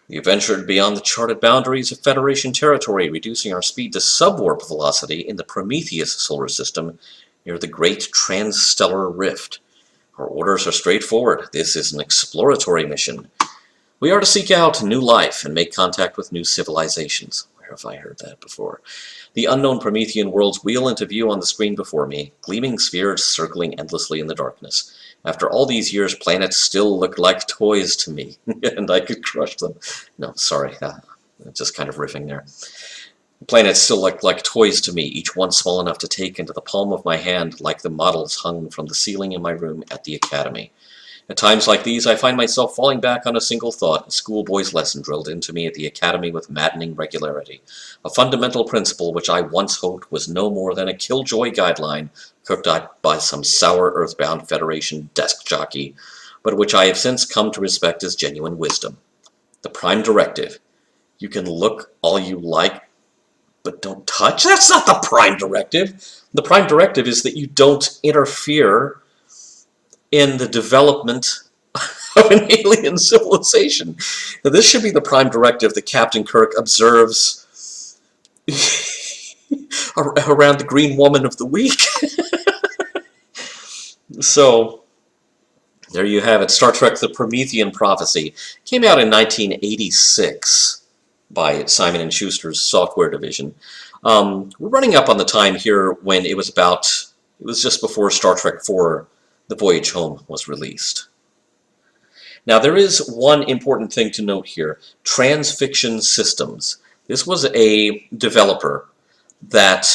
You ventured beyond the charted boundaries of Federation territory, reducing our speed to subwarp velocity in the Prometheus solar system near the Great Transstellar Rift. Our orders are straightforward. This is an exploratory mission. We are to seek out new life and make contact with new civilizations. Where have I heard that before? The unknown Promethean worlds wheel into view on the screen before me, gleaming spheres circling endlessly in the darkness. After all these years, planets still look like toys to me, and I could crush them. No, sorry, just kind of riffing there. Planets still look like toys to me, each one small enough to take into the palm of my hand, like the models hung from the ceiling in my room at the Academy. At times like these, I find myself falling back on a single thought, a schoolboy's lesson drilled into me at the Academy with maddening regularity. A fundamental principle which I once hoped was no more than a killjoy guideline cooked up by some sour Earthbound Federation desk jockey, but which I have since come to respect as genuine wisdom. The Prime Directive. You can look all you like, but don't touch? That's not the Prime Directive! The Prime Directive is that you don't interfere in the development of an alien civilization. Now, this should be the Prime Directive that Captain Kirk observes around the Green Woman of the Week. So, there you have it. Star Trek: The Promethean Prophecy came out in 1986 by Simon & Schuster's software division. We're running up on the time here when it was just before Star Trek IV: The Voyage Home was released. Now, there is one important thing to note here. Transfiction Systems. This was a developer that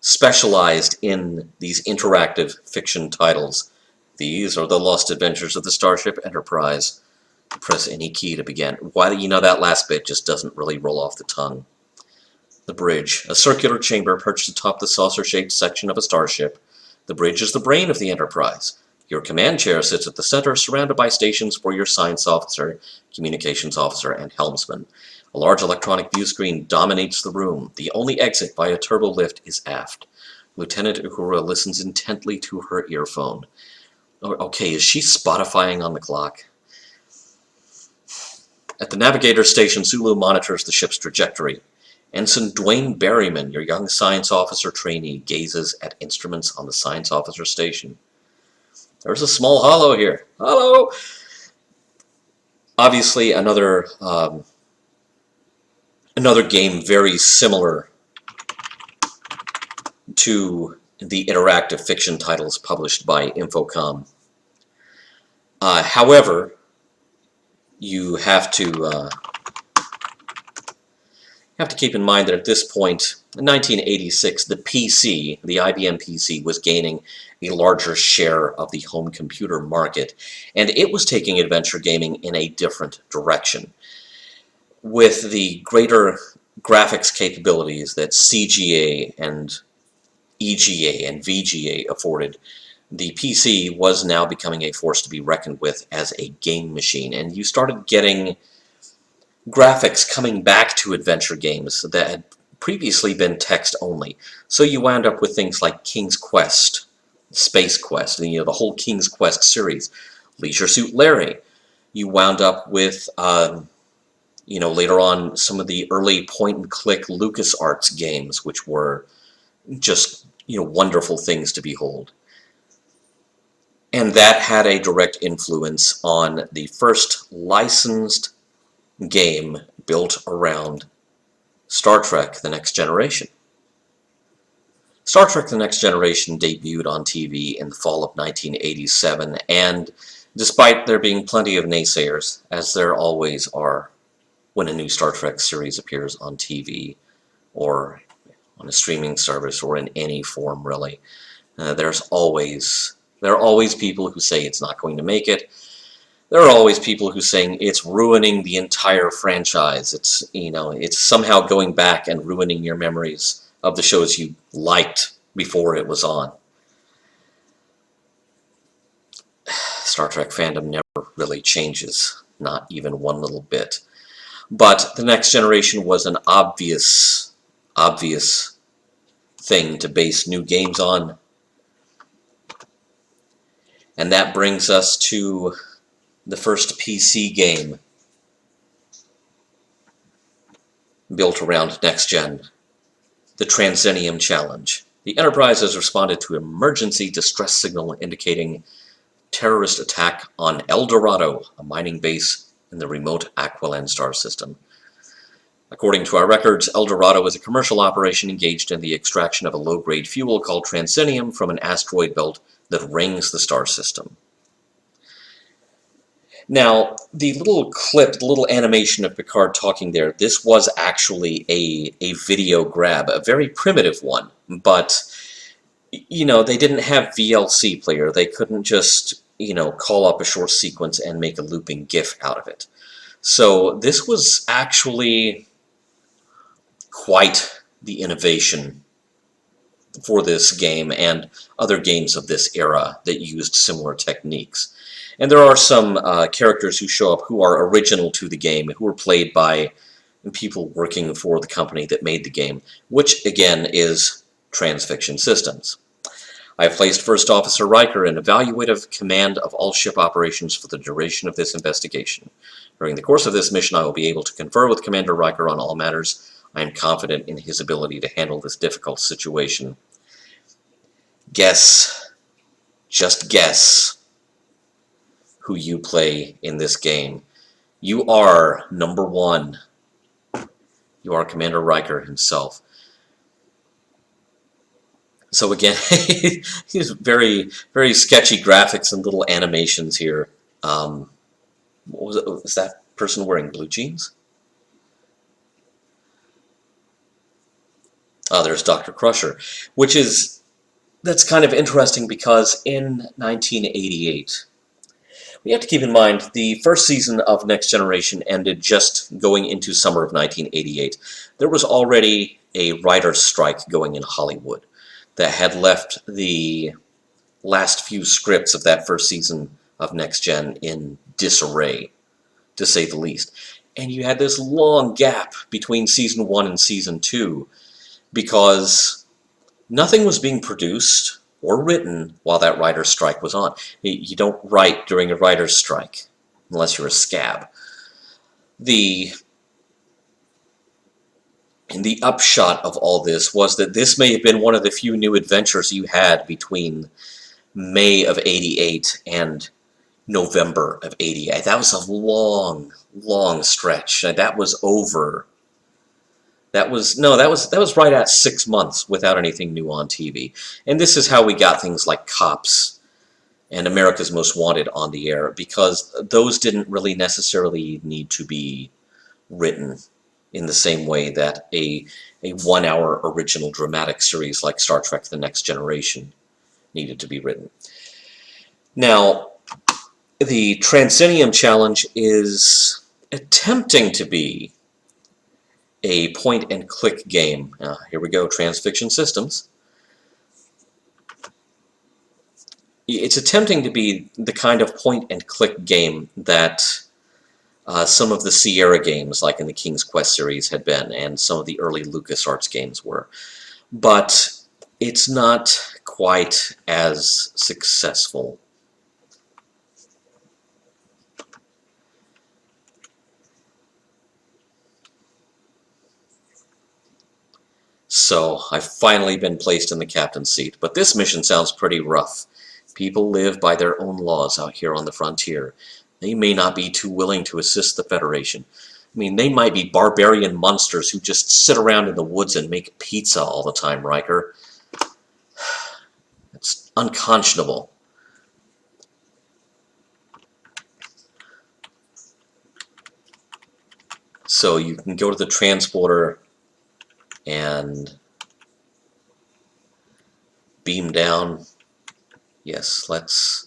specialized in these interactive fiction titles. These are the lost adventures of the Starship Enterprise. Press any key to begin. Why do you know that last bit just doesn't really roll off the tongue? The bridge. A circular chamber perched atop the saucer-shaped section of a starship. The bridge is the brain of the Enterprise. Your command chair sits at the center, surrounded by stations for your science officer, communications officer, and helmsman. A large electronic view screen dominates the room. The only exit via turbo lift is aft. Lieutenant Uhura listens intently to her earphone. Okay, is she Spotifying on the clock? At the navigator station, Sulu monitors the ship's trajectory. Ensign Dwayne Berryman, your young science officer trainee, gazes at instruments on the science officer station. There's a small hollow here. Hello! Obviously, another game very similar to the interactive fiction titles published by Infocom. However, you have to keep in mind that at this point, in 1986, the PC, the IBM PC, was gaining a larger share of the home computer market, and it was taking adventure gaming in a different direction. With the greater graphics capabilities that CGA and EGA and VGA afforded, the PC was now becoming a force to be reckoned with as a game machine, and you started getting graphics coming back to adventure games that had previously been text only. So you wound up with things like King's Quest, Space Quest, and the whole King's Quest series, Leisure Suit Larry. You wound up with later on some of the early point-and-click LucasArts games, which were just wonderful things to behold. And that had a direct influence on the first licensed game built around Star Trek: The Next Generation. Star Trek: The Next Generation debuted on TV in the fall of 1987, and despite there being plenty of naysayers, as there always are when a new Star Trek series appears on TV or on a streaming service or in any form, really, there are always people who say it's not going to make it. There are always people who saying it's ruining the entire franchise. It's somehow going back and ruining your memories of the shows you liked before it was on. Star Trek fandom never really changes, not even one little bit. But The Next Generation was an obvious thing to base new games on. And that brings us to the first PC game built around Next Gen, the Transinium Challenge. The Enterprise has responded to an emergency distress signal indicating terrorist attack on El Dorado, a mining base in the remote Aquilan star system. According to our records, El Dorado is a commercial operation engaged in the extraction of a low-grade fuel called Transinium from an asteroid belt that rings the star system. Now, the little clip, the little animation of Picard talking there, this was actually a video grab, a very primitive one, but, they didn't have VLC player. They couldn't just, call up a short sequence and make a looping GIF out of it. So this was actually quite the innovation for this game and other games of this era that used similar techniques. And there are some characters who show up who are original to the game, who were played by people working for the company that made the game, which again is Transfiction Systems. I have placed First Officer Riker in evaluative command of all ship operations for the duration of this investigation. During the course of this mission, I will be able to confer with Commander Riker on all matters. I am confident in his ability to handle this difficult situation. Just guess who you play in this game. You are number one. You are Commander Riker himself. So again, he's very, very sketchy graphics and little animations here. What was it? Was that person wearing blue jeans? Oh, there's Dr. Crusher, which is, that's kind of interesting because in 1988, we have to keep in mind the first season of Next Generation ended just going into summer of 1988. There was already a writer's strike going in Hollywood that had left the last few scripts of that first season of Next Gen in disarray, to say the least. And you had this long gap between season 1 and season 2 because nothing was being produced or written while that writer's strike was on. You don't write during a writer's strike unless you're a scab. And the upshot of all this was that this may have been one of the few new adventures you had between May of '88 and November of '88. That was a long, long stretch. That was over. That was right at 6 months without anything new on TV. And this is how we got things like Cops and America's Most Wanted on the air, because those didn't really necessarily need to be written in the same way that a 1-hour original dramatic series like Star Trek The Next Generation needed to be written. Now, the Transinium Challenge is attempting to be a point-and-click game. Here we go, Transfiction Systems. It's attempting to be the kind of point-and-click game that some of the Sierra games, like in the King's Quest series, had been, and some of the early LucasArts games were. But it's not quite as successful. So, I've finally been placed in the captain's seat, but this mission sounds pretty rough. People live by their own laws out here on the frontier. They may not be too willing to assist the Federation. I mean, they might be barbarian monsters who just sit around in the woods and make pizza all the time, Riker. It's unconscionable. So you can go to the transporter and beam down. Yes, let's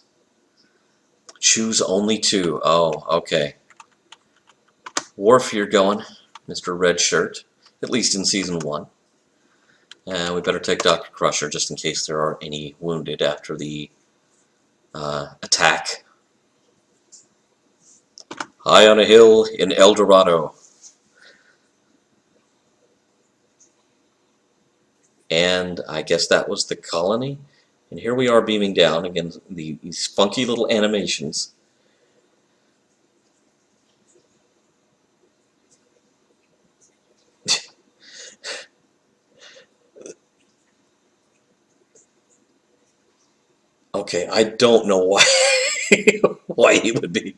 choose only 2. Oh, okay. Worf, you're going, Mr. Red Shirt, at least in Season 1. We better take Dr. Crusher just in case there are any wounded after the attack. High on a hill in El Dorado. And I guess that was the colony. And here we are beaming down, again, these funky little animations. Okay, I don't know why why he would be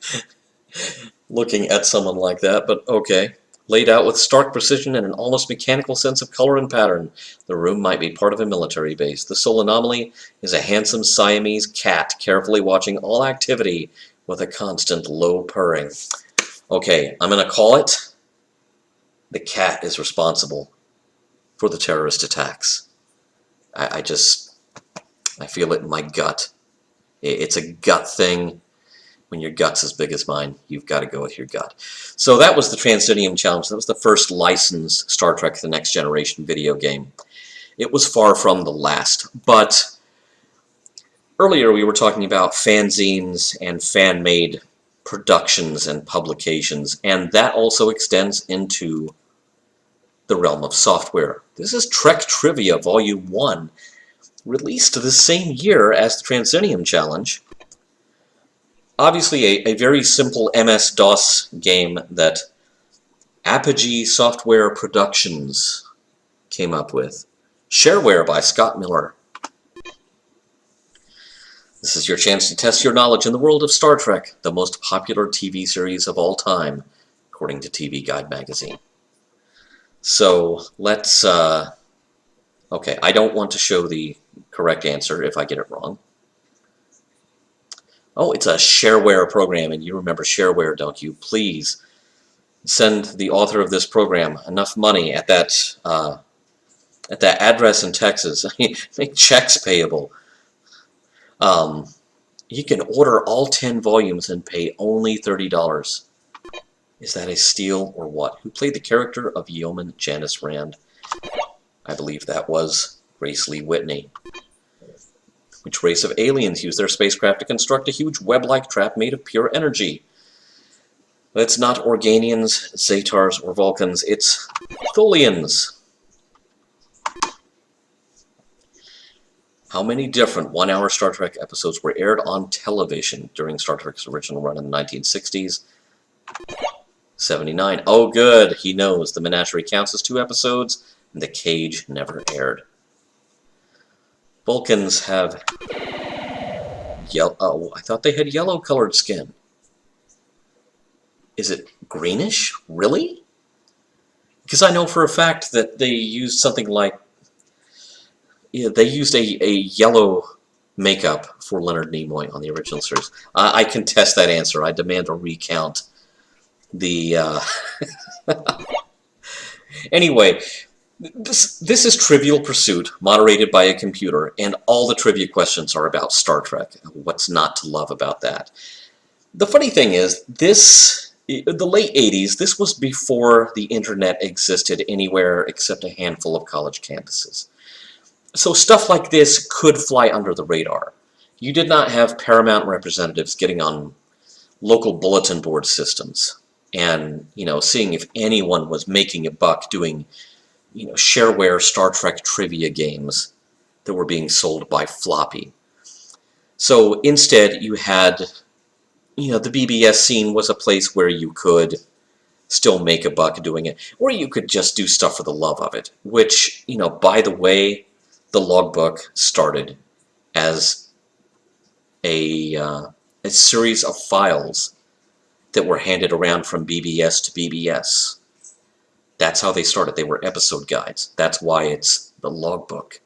looking at someone like that, but okay. Laid out with stark precision and an almost mechanical sense of color and pattern, the room might be part of a military base. The sole anomaly is a handsome Siamese cat carefully watching all activity with a constant low purring. Okay, I'm going to call it. The cat is responsible for the terrorist attacks. I feel it in my gut. It's a gut thing. When your gut's as big as mine, you've got to go with your gut. So that was the Transinium Challenge. That was the first licensed Star Trek The Next Generation video game. It was far from the last, but earlier we were talking about fanzines and fan-made productions and publications, and that also extends into the realm of software. This is Trek Trivia Volume 1, released the same year as the Transinium Challenge. Obviously a very simple MS-DOS game that Apogee Software Productions came up with. Shareware by Scott Miller. This is your chance to test your knowledge in the world of Star Trek, the most popular TV series of all time, according to TV Guide magazine. So let's, okay, I don't want to show the correct answer if I get it wrong. Oh, it's a shareware program, and you remember shareware, don't you? Please send the author of this program enough money at that address in Texas. Make checks payable. You can order all 10 volumes and pay only $30. Is that a steal or what? Who played the character of Yeoman Janice Rand? I believe that was Grace Lee Whitney. Which race of aliens used their spacecraft to construct a huge web-like trap made of pure energy? It's not Organians, Zetars, or Vulcans. It's Tholians. How many different one-hour Star Trek episodes were aired on television during Star Trek's original run in the 1960s? 79. Oh, good. He knows. The Menagerie counts as 2 episodes, and The Cage never aired. Vulcans have yellow. Oh, I thought they had yellow-colored skin. Is it greenish? Really? Because I know for a fact that they used something like... Yeah, they used a yellow makeup for Leonard Nimoy on the original series. I contest that answer. I demand a recount. Anyway, this is Trivial Pursuit, moderated by a computer, and all the trivia questions are about Star Trek. What's not to love about that? The funny thing is, the late 80s, this was before the internet existed anywhere except a handful of college campuses. So stuff like this could fly under the radar. You did not have Paramount representatives getting on local bulletin board systems and, seeing if anyone was making a buck doing, shareware Star Trek trivia games that were being sold by floppy. So instead, you had, the BBS scene was a place where you could still make a buck doing it, or you could just do stuff for the love of it, which, by the way, the logbook started as a series of files that were handed around from BBS to BBS. That's how they started. They were episode guides. That's why it's the logbook.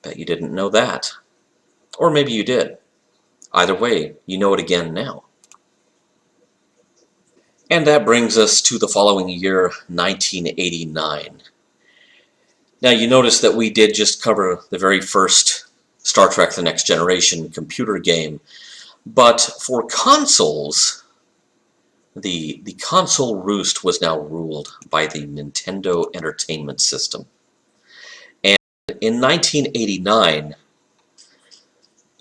Bet you didn't know that. Or maybe you did. Either way, you know it again now. And that brings us to the following year, 1989. Now, you notice that we did just cover the very first Star Trek The Next Generation computer game, but for consoles, the console roost was now ruled by the Nintendo Entertainment System. And in 1989,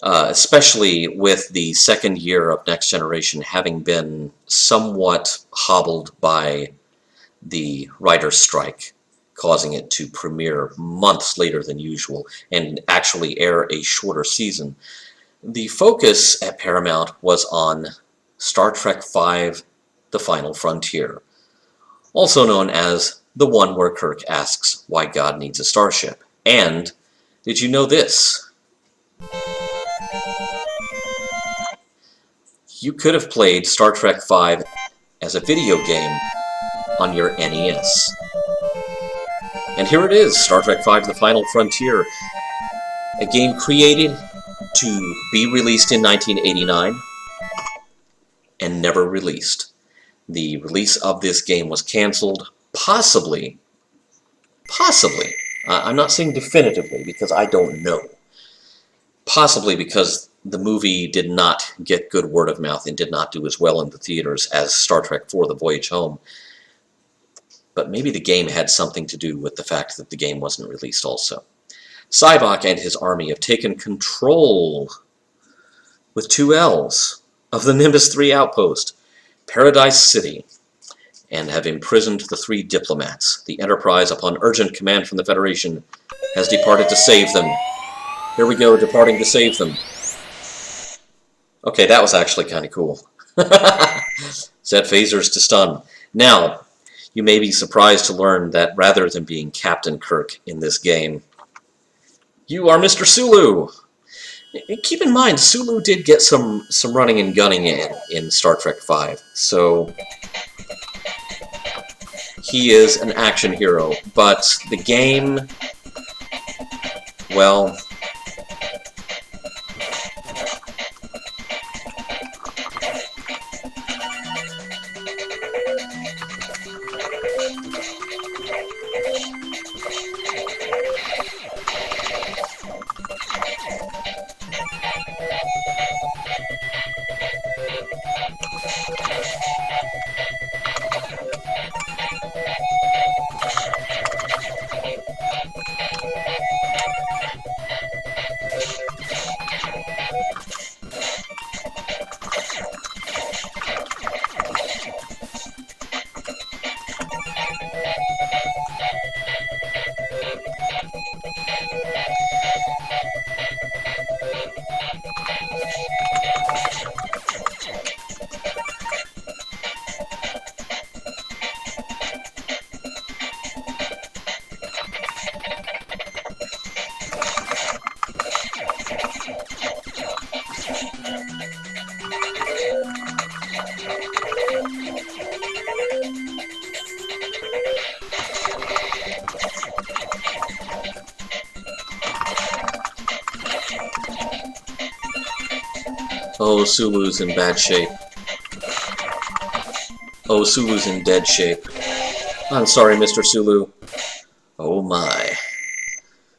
especially with the second year of Next Generation having been somewhat hobbled by the writer's strike, causing it to premiere months later than usual and actually air a shorter season, the focus at Paramount was on Star Trek V: The Final Frontier, also known as the one where Kirk asks why God needs a starship. And did you know this? You could have played Star Trek V as a video game on your NES. And here it is, Star Trek V: The Final Frontier, a game created to be released in 1989 and never released. The release of this game was canceled, possibly, I'm not saying definitively because I don't know, possibly because the movie did not get good word of mouth and did not do as well in the theaters as Star Trek IV: The Voyage Home. But maybe the game had something to do with the fact that the game wasn't released also. Sybok and his army have taken control, with 2 L's, of the Nimbus 3 outpost, Paradise City, and have imprisoned the 3 diplomats. The Enterprise, upon urgent command from the Federation, has departed to save them. Here we go, departing to save them. Okay, that was actually kind of cool. Set phasers to stun. Now, you may be surprised to learn that rather than being Captain Kirk in this game, you are Mr. Sulu! Keep in mind, Sulu did get some running and gunning in Star Trek V, so he is an action hero, but the game, well, Oh, Sulu's in bad shape. Oh, Sulu's in dead shape. I'm sorry, Mr. Sulu. Oh my.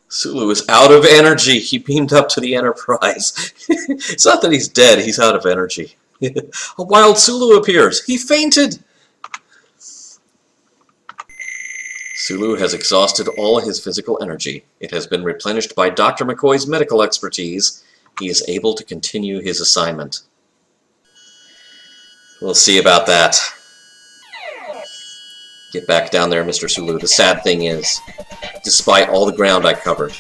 Sulu is out of energy. He beamed up to the Enterprise. It's not that he's dead, he's out of energy. A wild Sulu appears. He fainted! Sulu has exhausted all his physical energy. It has been replenished by Dr. McCoy's medical expertise. He is able to continue his assignment. We'll see about that. Get back down there, Mr. Sulu. The sad thing is, despite all the ground I covered,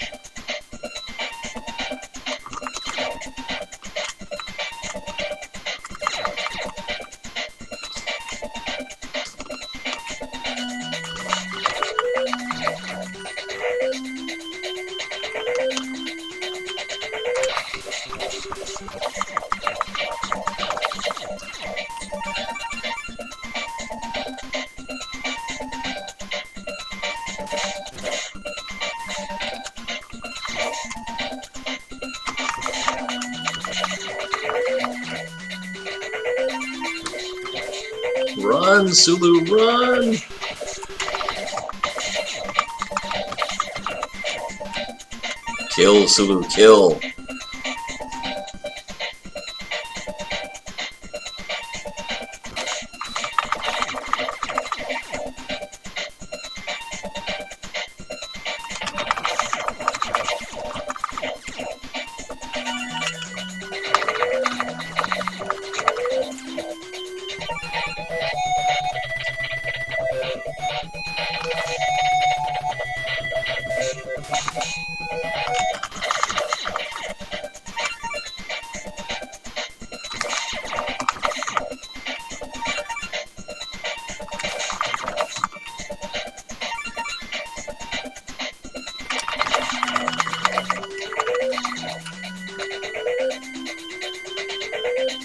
run, Sulu, run! Kill, Sulu, kill!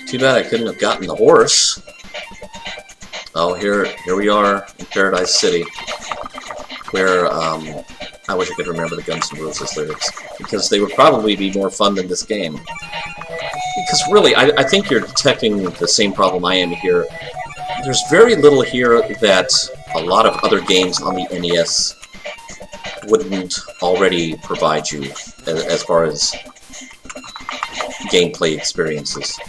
Too bad I couldn't have gotten the horse. Oh, here we are in Paradise City, where I wish I could remember the Guns N' Roses lyrics, because they would probably be more fun than this game. Because really, I think you're detecting the same problem I am here. There's very little here that a lot of other games on the NES wouldn't already provide you as far as gameplay experiences.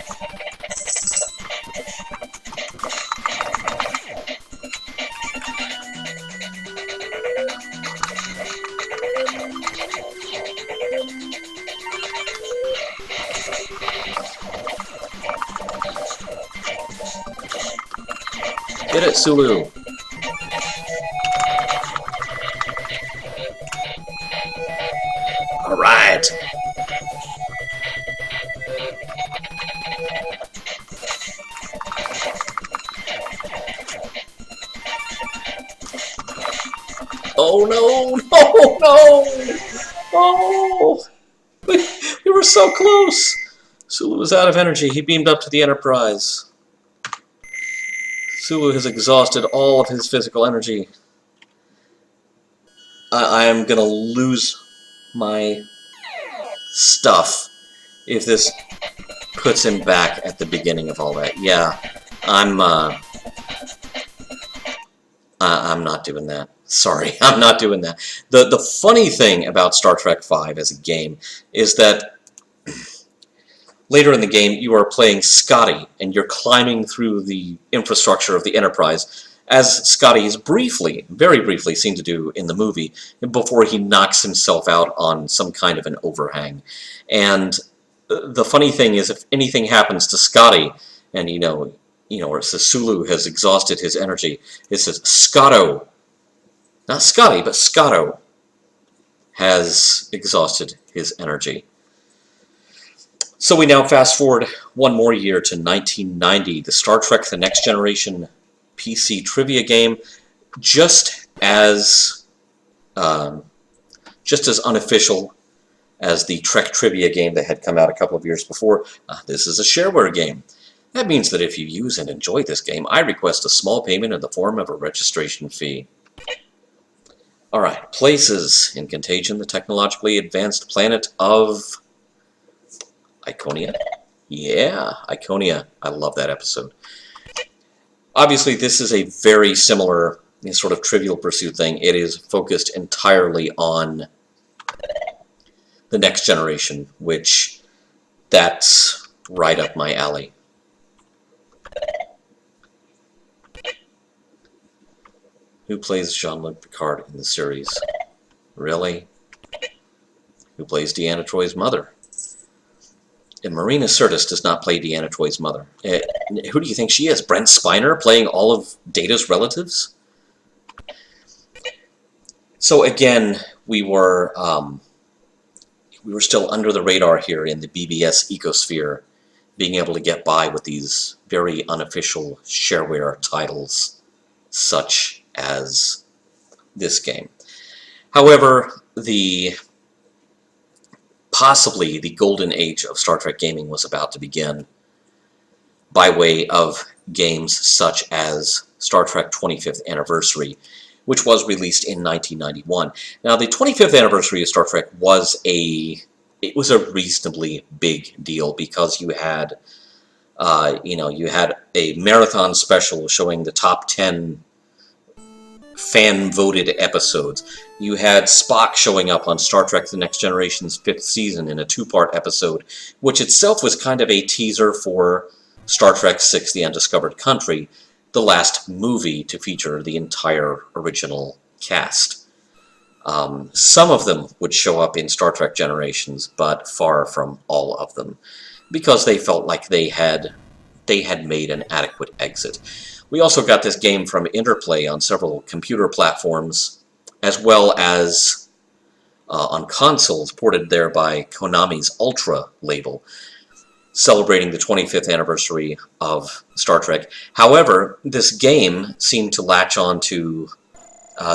Get it, Sulu! Alright! Oh no! No! No! Oh! We were so close! Sulu was out of energy. He beamed up to the Enterprise. Sulu has exhausted all of his physical energy. I am gonna lose my stuff if this puts him back at the beginning of all that. Yeah, I'm I'm not doing that. Sorry, I'm not doing that. The funny thing about Star Trek V as a game is that later in the game you are playing Scotty, and you're climbing through the infrastructure of the Enterprise, as Scotty is briefly, very briefly, seen to do in the movie, before he knocks himself out on some kind of an overhang. And the funny thing is, if anything happens to Scotty, and or it says Sulu has exhausted his energy, it says Scotto, not Scotty, but Scotto has exhausted his energy. So we now fast forward one more year to 1990, the Star Trek The Next Generation PC trivia game, just as unofficial as the Trek trivia game that had come out a couple of years before. This is a shareware game. That means that if you use and enjoy this game, I request a small payment in the form of a registration fee. Alright, places in Contagion, the technologically advanced planet of Iconia? Yeah, Iconia. I love that episode. Obviously, this is a very similar sort of Trivial Pursuit thing. It is focused entirely on the Next Generation, which that's right up my alley. Who plays Jean-Luc Picard in the series? Really? Who plays Deanna Troy's mother? And Marina Sirtis does not play Deanna Troy's mother. Who do you think she is? Brent Spiner playing all of Data's relatives? So again, we were still under the radar here in the BBS ecosphere, being able to get by with these very unofficial shareware titles, such as this game. However, possibly the golden age of Star Trek gaming was about to begin by way of games such as Star Trek 25th Anniversary, which was released in 1991. Now, the 25th anniversary of Star Trek was a reasonably big deal, because you had a marathon special showing the top 10 fan-voted episodes. You had Spock showing up on Star Trek The Next Generation's 5th season in a 2-part episode, which itself was kind of a teaser for Star Trek VI: The Undiscovered Country, the last movie to feature the entire original cast. Some of them would show up in Star Trek Generations, but far from all of them, because they felt like they had made an adequate exit. We also got this game from Interplay on several computer platforms, as well as on consoles, ported there by Konami's Ultra label, celebrating the 25th anniversary of Star Trek. However, this game seemed to latch on to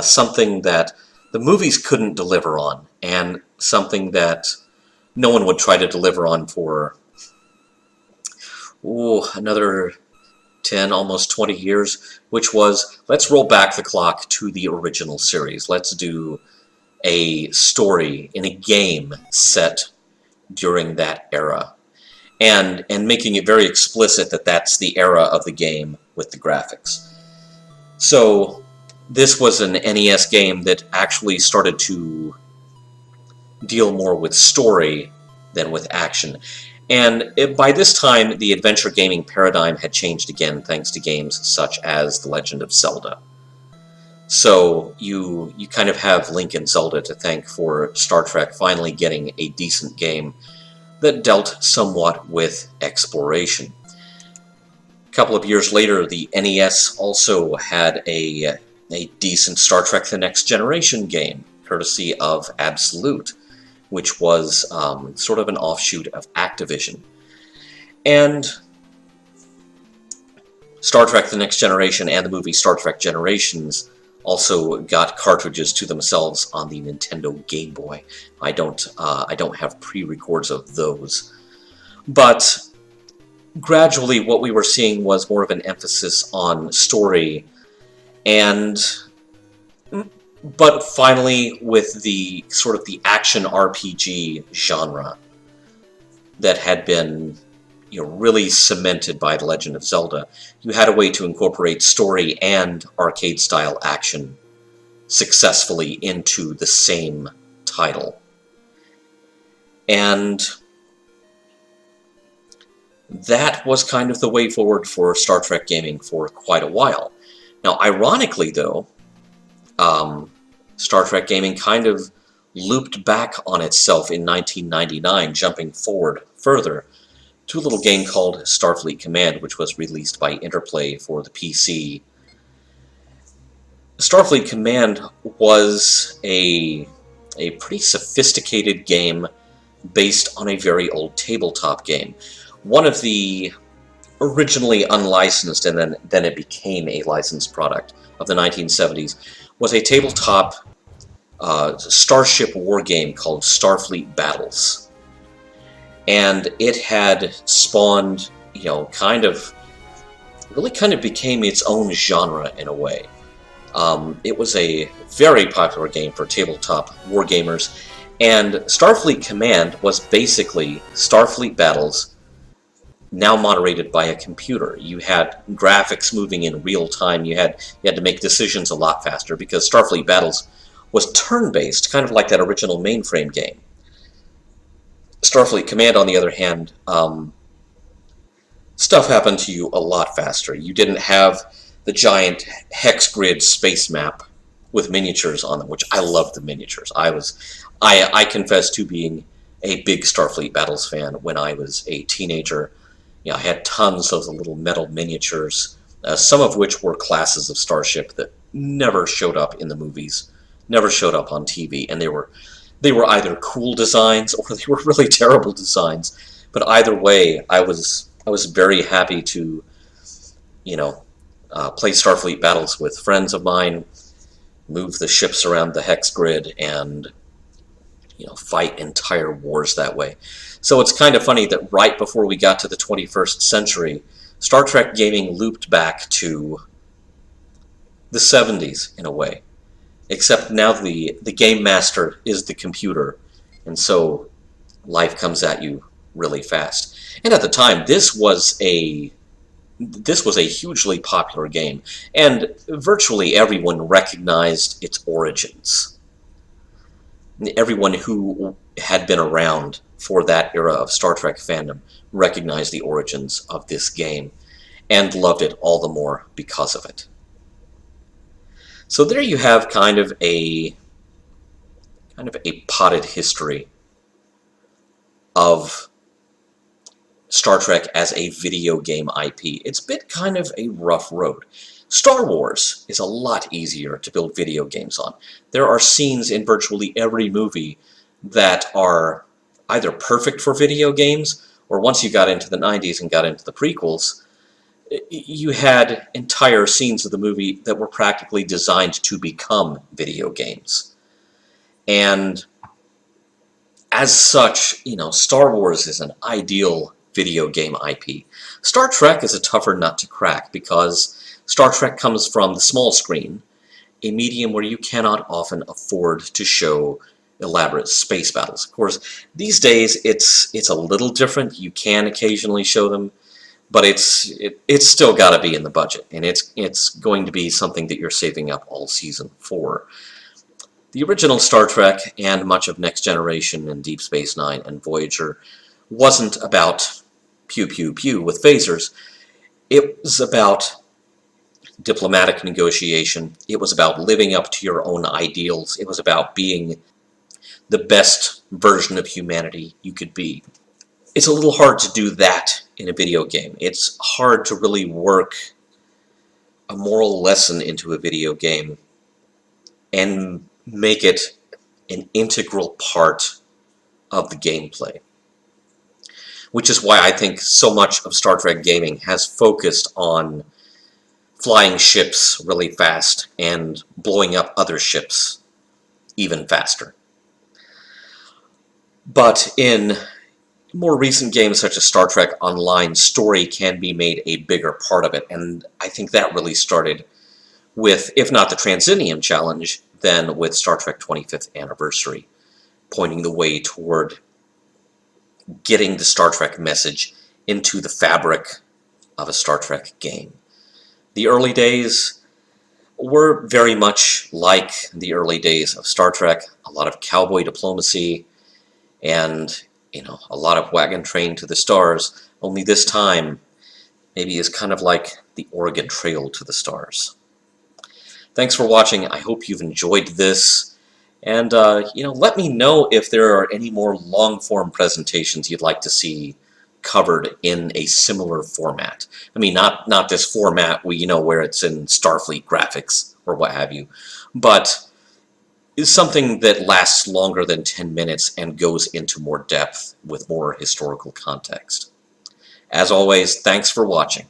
something that the movies couldn't deliver on, and something that no one would try to deliver on for another 10, almost 20 years, which was, let's roll back the clock to the original series. Let's do a story in a game set during that era, and making it very explicit that that's the era of the game with the graphics. So this was an NES game that actually started to deal more with story than with action. And by this time, the adventure gaming paradigm had changed again, thanks to games such as The Legend of Zelda. So you kind of have Link and Zelda to thank for Star Trek finally getting a decent game that dealt somewhat with exploration. A couple of years later, the NES also had a decent Star Trek The Next Generation game, courtesy of Absolute, which was sort of an offshoot of Activision. And Star Trek The Next Generation and the movie Star Trek Generations also got cartridges to themselves on the Nintendo Game Boy. I don't have pre-records of those. But gradually what we were seeing was more of an emphasis on story, but finally with the sort of the action RPG genre that had been really cemented by The Legend of Zelda, you had a way to incorporate story and arcade-style action successfully into the same title. And that was kind of the way forward for Star Trek gaming for quite a while. Now, ironically, though, Star Trek gaming kind of looped back on itself in 1999, jumping forward further to a little game called Starfleet Command, which was released by Interplay for the PC. Starfleet Command was a pretty sophisticated game based on a very old tabletop game. One of the originally unlicensed, and then it became a licensed product of the 1970s, was a tabletop starship war game called Starfleet Battles. And it had spawned, really kind of became its own genre in a way. It was a very popular game for tabletop wargamers, and Starfleet Command was basically Starfleet Battles, now moderated by a computer. You had graphics moving in real time. You had to make decisions a lot faster because Starfleet Battles was turn-based, kind of like that original mainframe game. Starfleet Command, on the other hand, stuff happened to you a lot faster. You didn't have the giant hex grid space map with miniatures on them, which I loved the miniatures. I confess to being a big Starfleet Battles fan when I was a teenager. I had tons of the little metal miniatures, some of which were classes of starship that never showed up in the movies, never showed up on TV, and they were either cool designs or they were really terrible designs. But either way, I was very happy to, play Starfleet Battles with friends of mine, move the ships around the hex grid, and fight entire wars that way. So it's kind of funny that right before we got to the 21st century, Star Trek gaming looped back to the 70s in a way. Except now the game master is the computer, and so life comes at you really fast. And at the time, this was a hugely popular game, and virtually everyone recognized its origins. Everyone who had been around for that era of Star Trek fandom recognized the origins of this game and loved it all the more because of it. So there you have kind of a potted history of Star Trek as a video game IP. It's been kind of a rough road. Star Wars is a lot easier to build video games on. There are scenes in virtually every movie that are either perfect for video games, or once you got into the 90s and got into the prequels, you had entire scenes of the movie that were practically designed to become video games. And as such, Star Wars is an ideal video game IP. Star Trek is a tougher nut to crack because Star Trek comes from the small screen, a medium where you cannot often afford to show elaborate space battles. Of course, these days it's a little different. You can occasionally show them, but it's still got to be in the budget, and it's going to be something that you're saving up all season for. The original Star Trek and much of Next Generation and Deep Space Nine and Voyager wasn't about pew pew pew with phasers. It was about diplomatic negotiation. It was about living up to your own ideals. It was about being the best version of humanity you could be. It's a little hard to do that in a video game. It's hard to really work a moral lesson into a video game and make it an integral part of the gameplay. Which is why I think so much of Star Trek gaming has focused on flying ships really fast and blowing up other ships even faster. But in more recent games such as Star Trek Online, story can be made a bigger part of it, and I think that really started with, if not the Transinium challenge, then with Star Trek 25th Anniversary, pointing the way toward getting the Star Trek message into the fabric of a Star Trek game. The early days were very much like the early days of Star Trek, a lot of cowboy diplomacy and, a lot of wagon train to the stars, only this time maybe is kind of like the Oregon Trail to the stars. Thanks for watching. I hope you've enjoyed this. And, let me know if there are any more long-form presentations you'd like to see covered in a similar format. I mean, not this format where it's in Starfleet graphics or what have you, but is something that lasts longer than 10 minutes and goes into more depth with more historical context. As always, thanks for watching.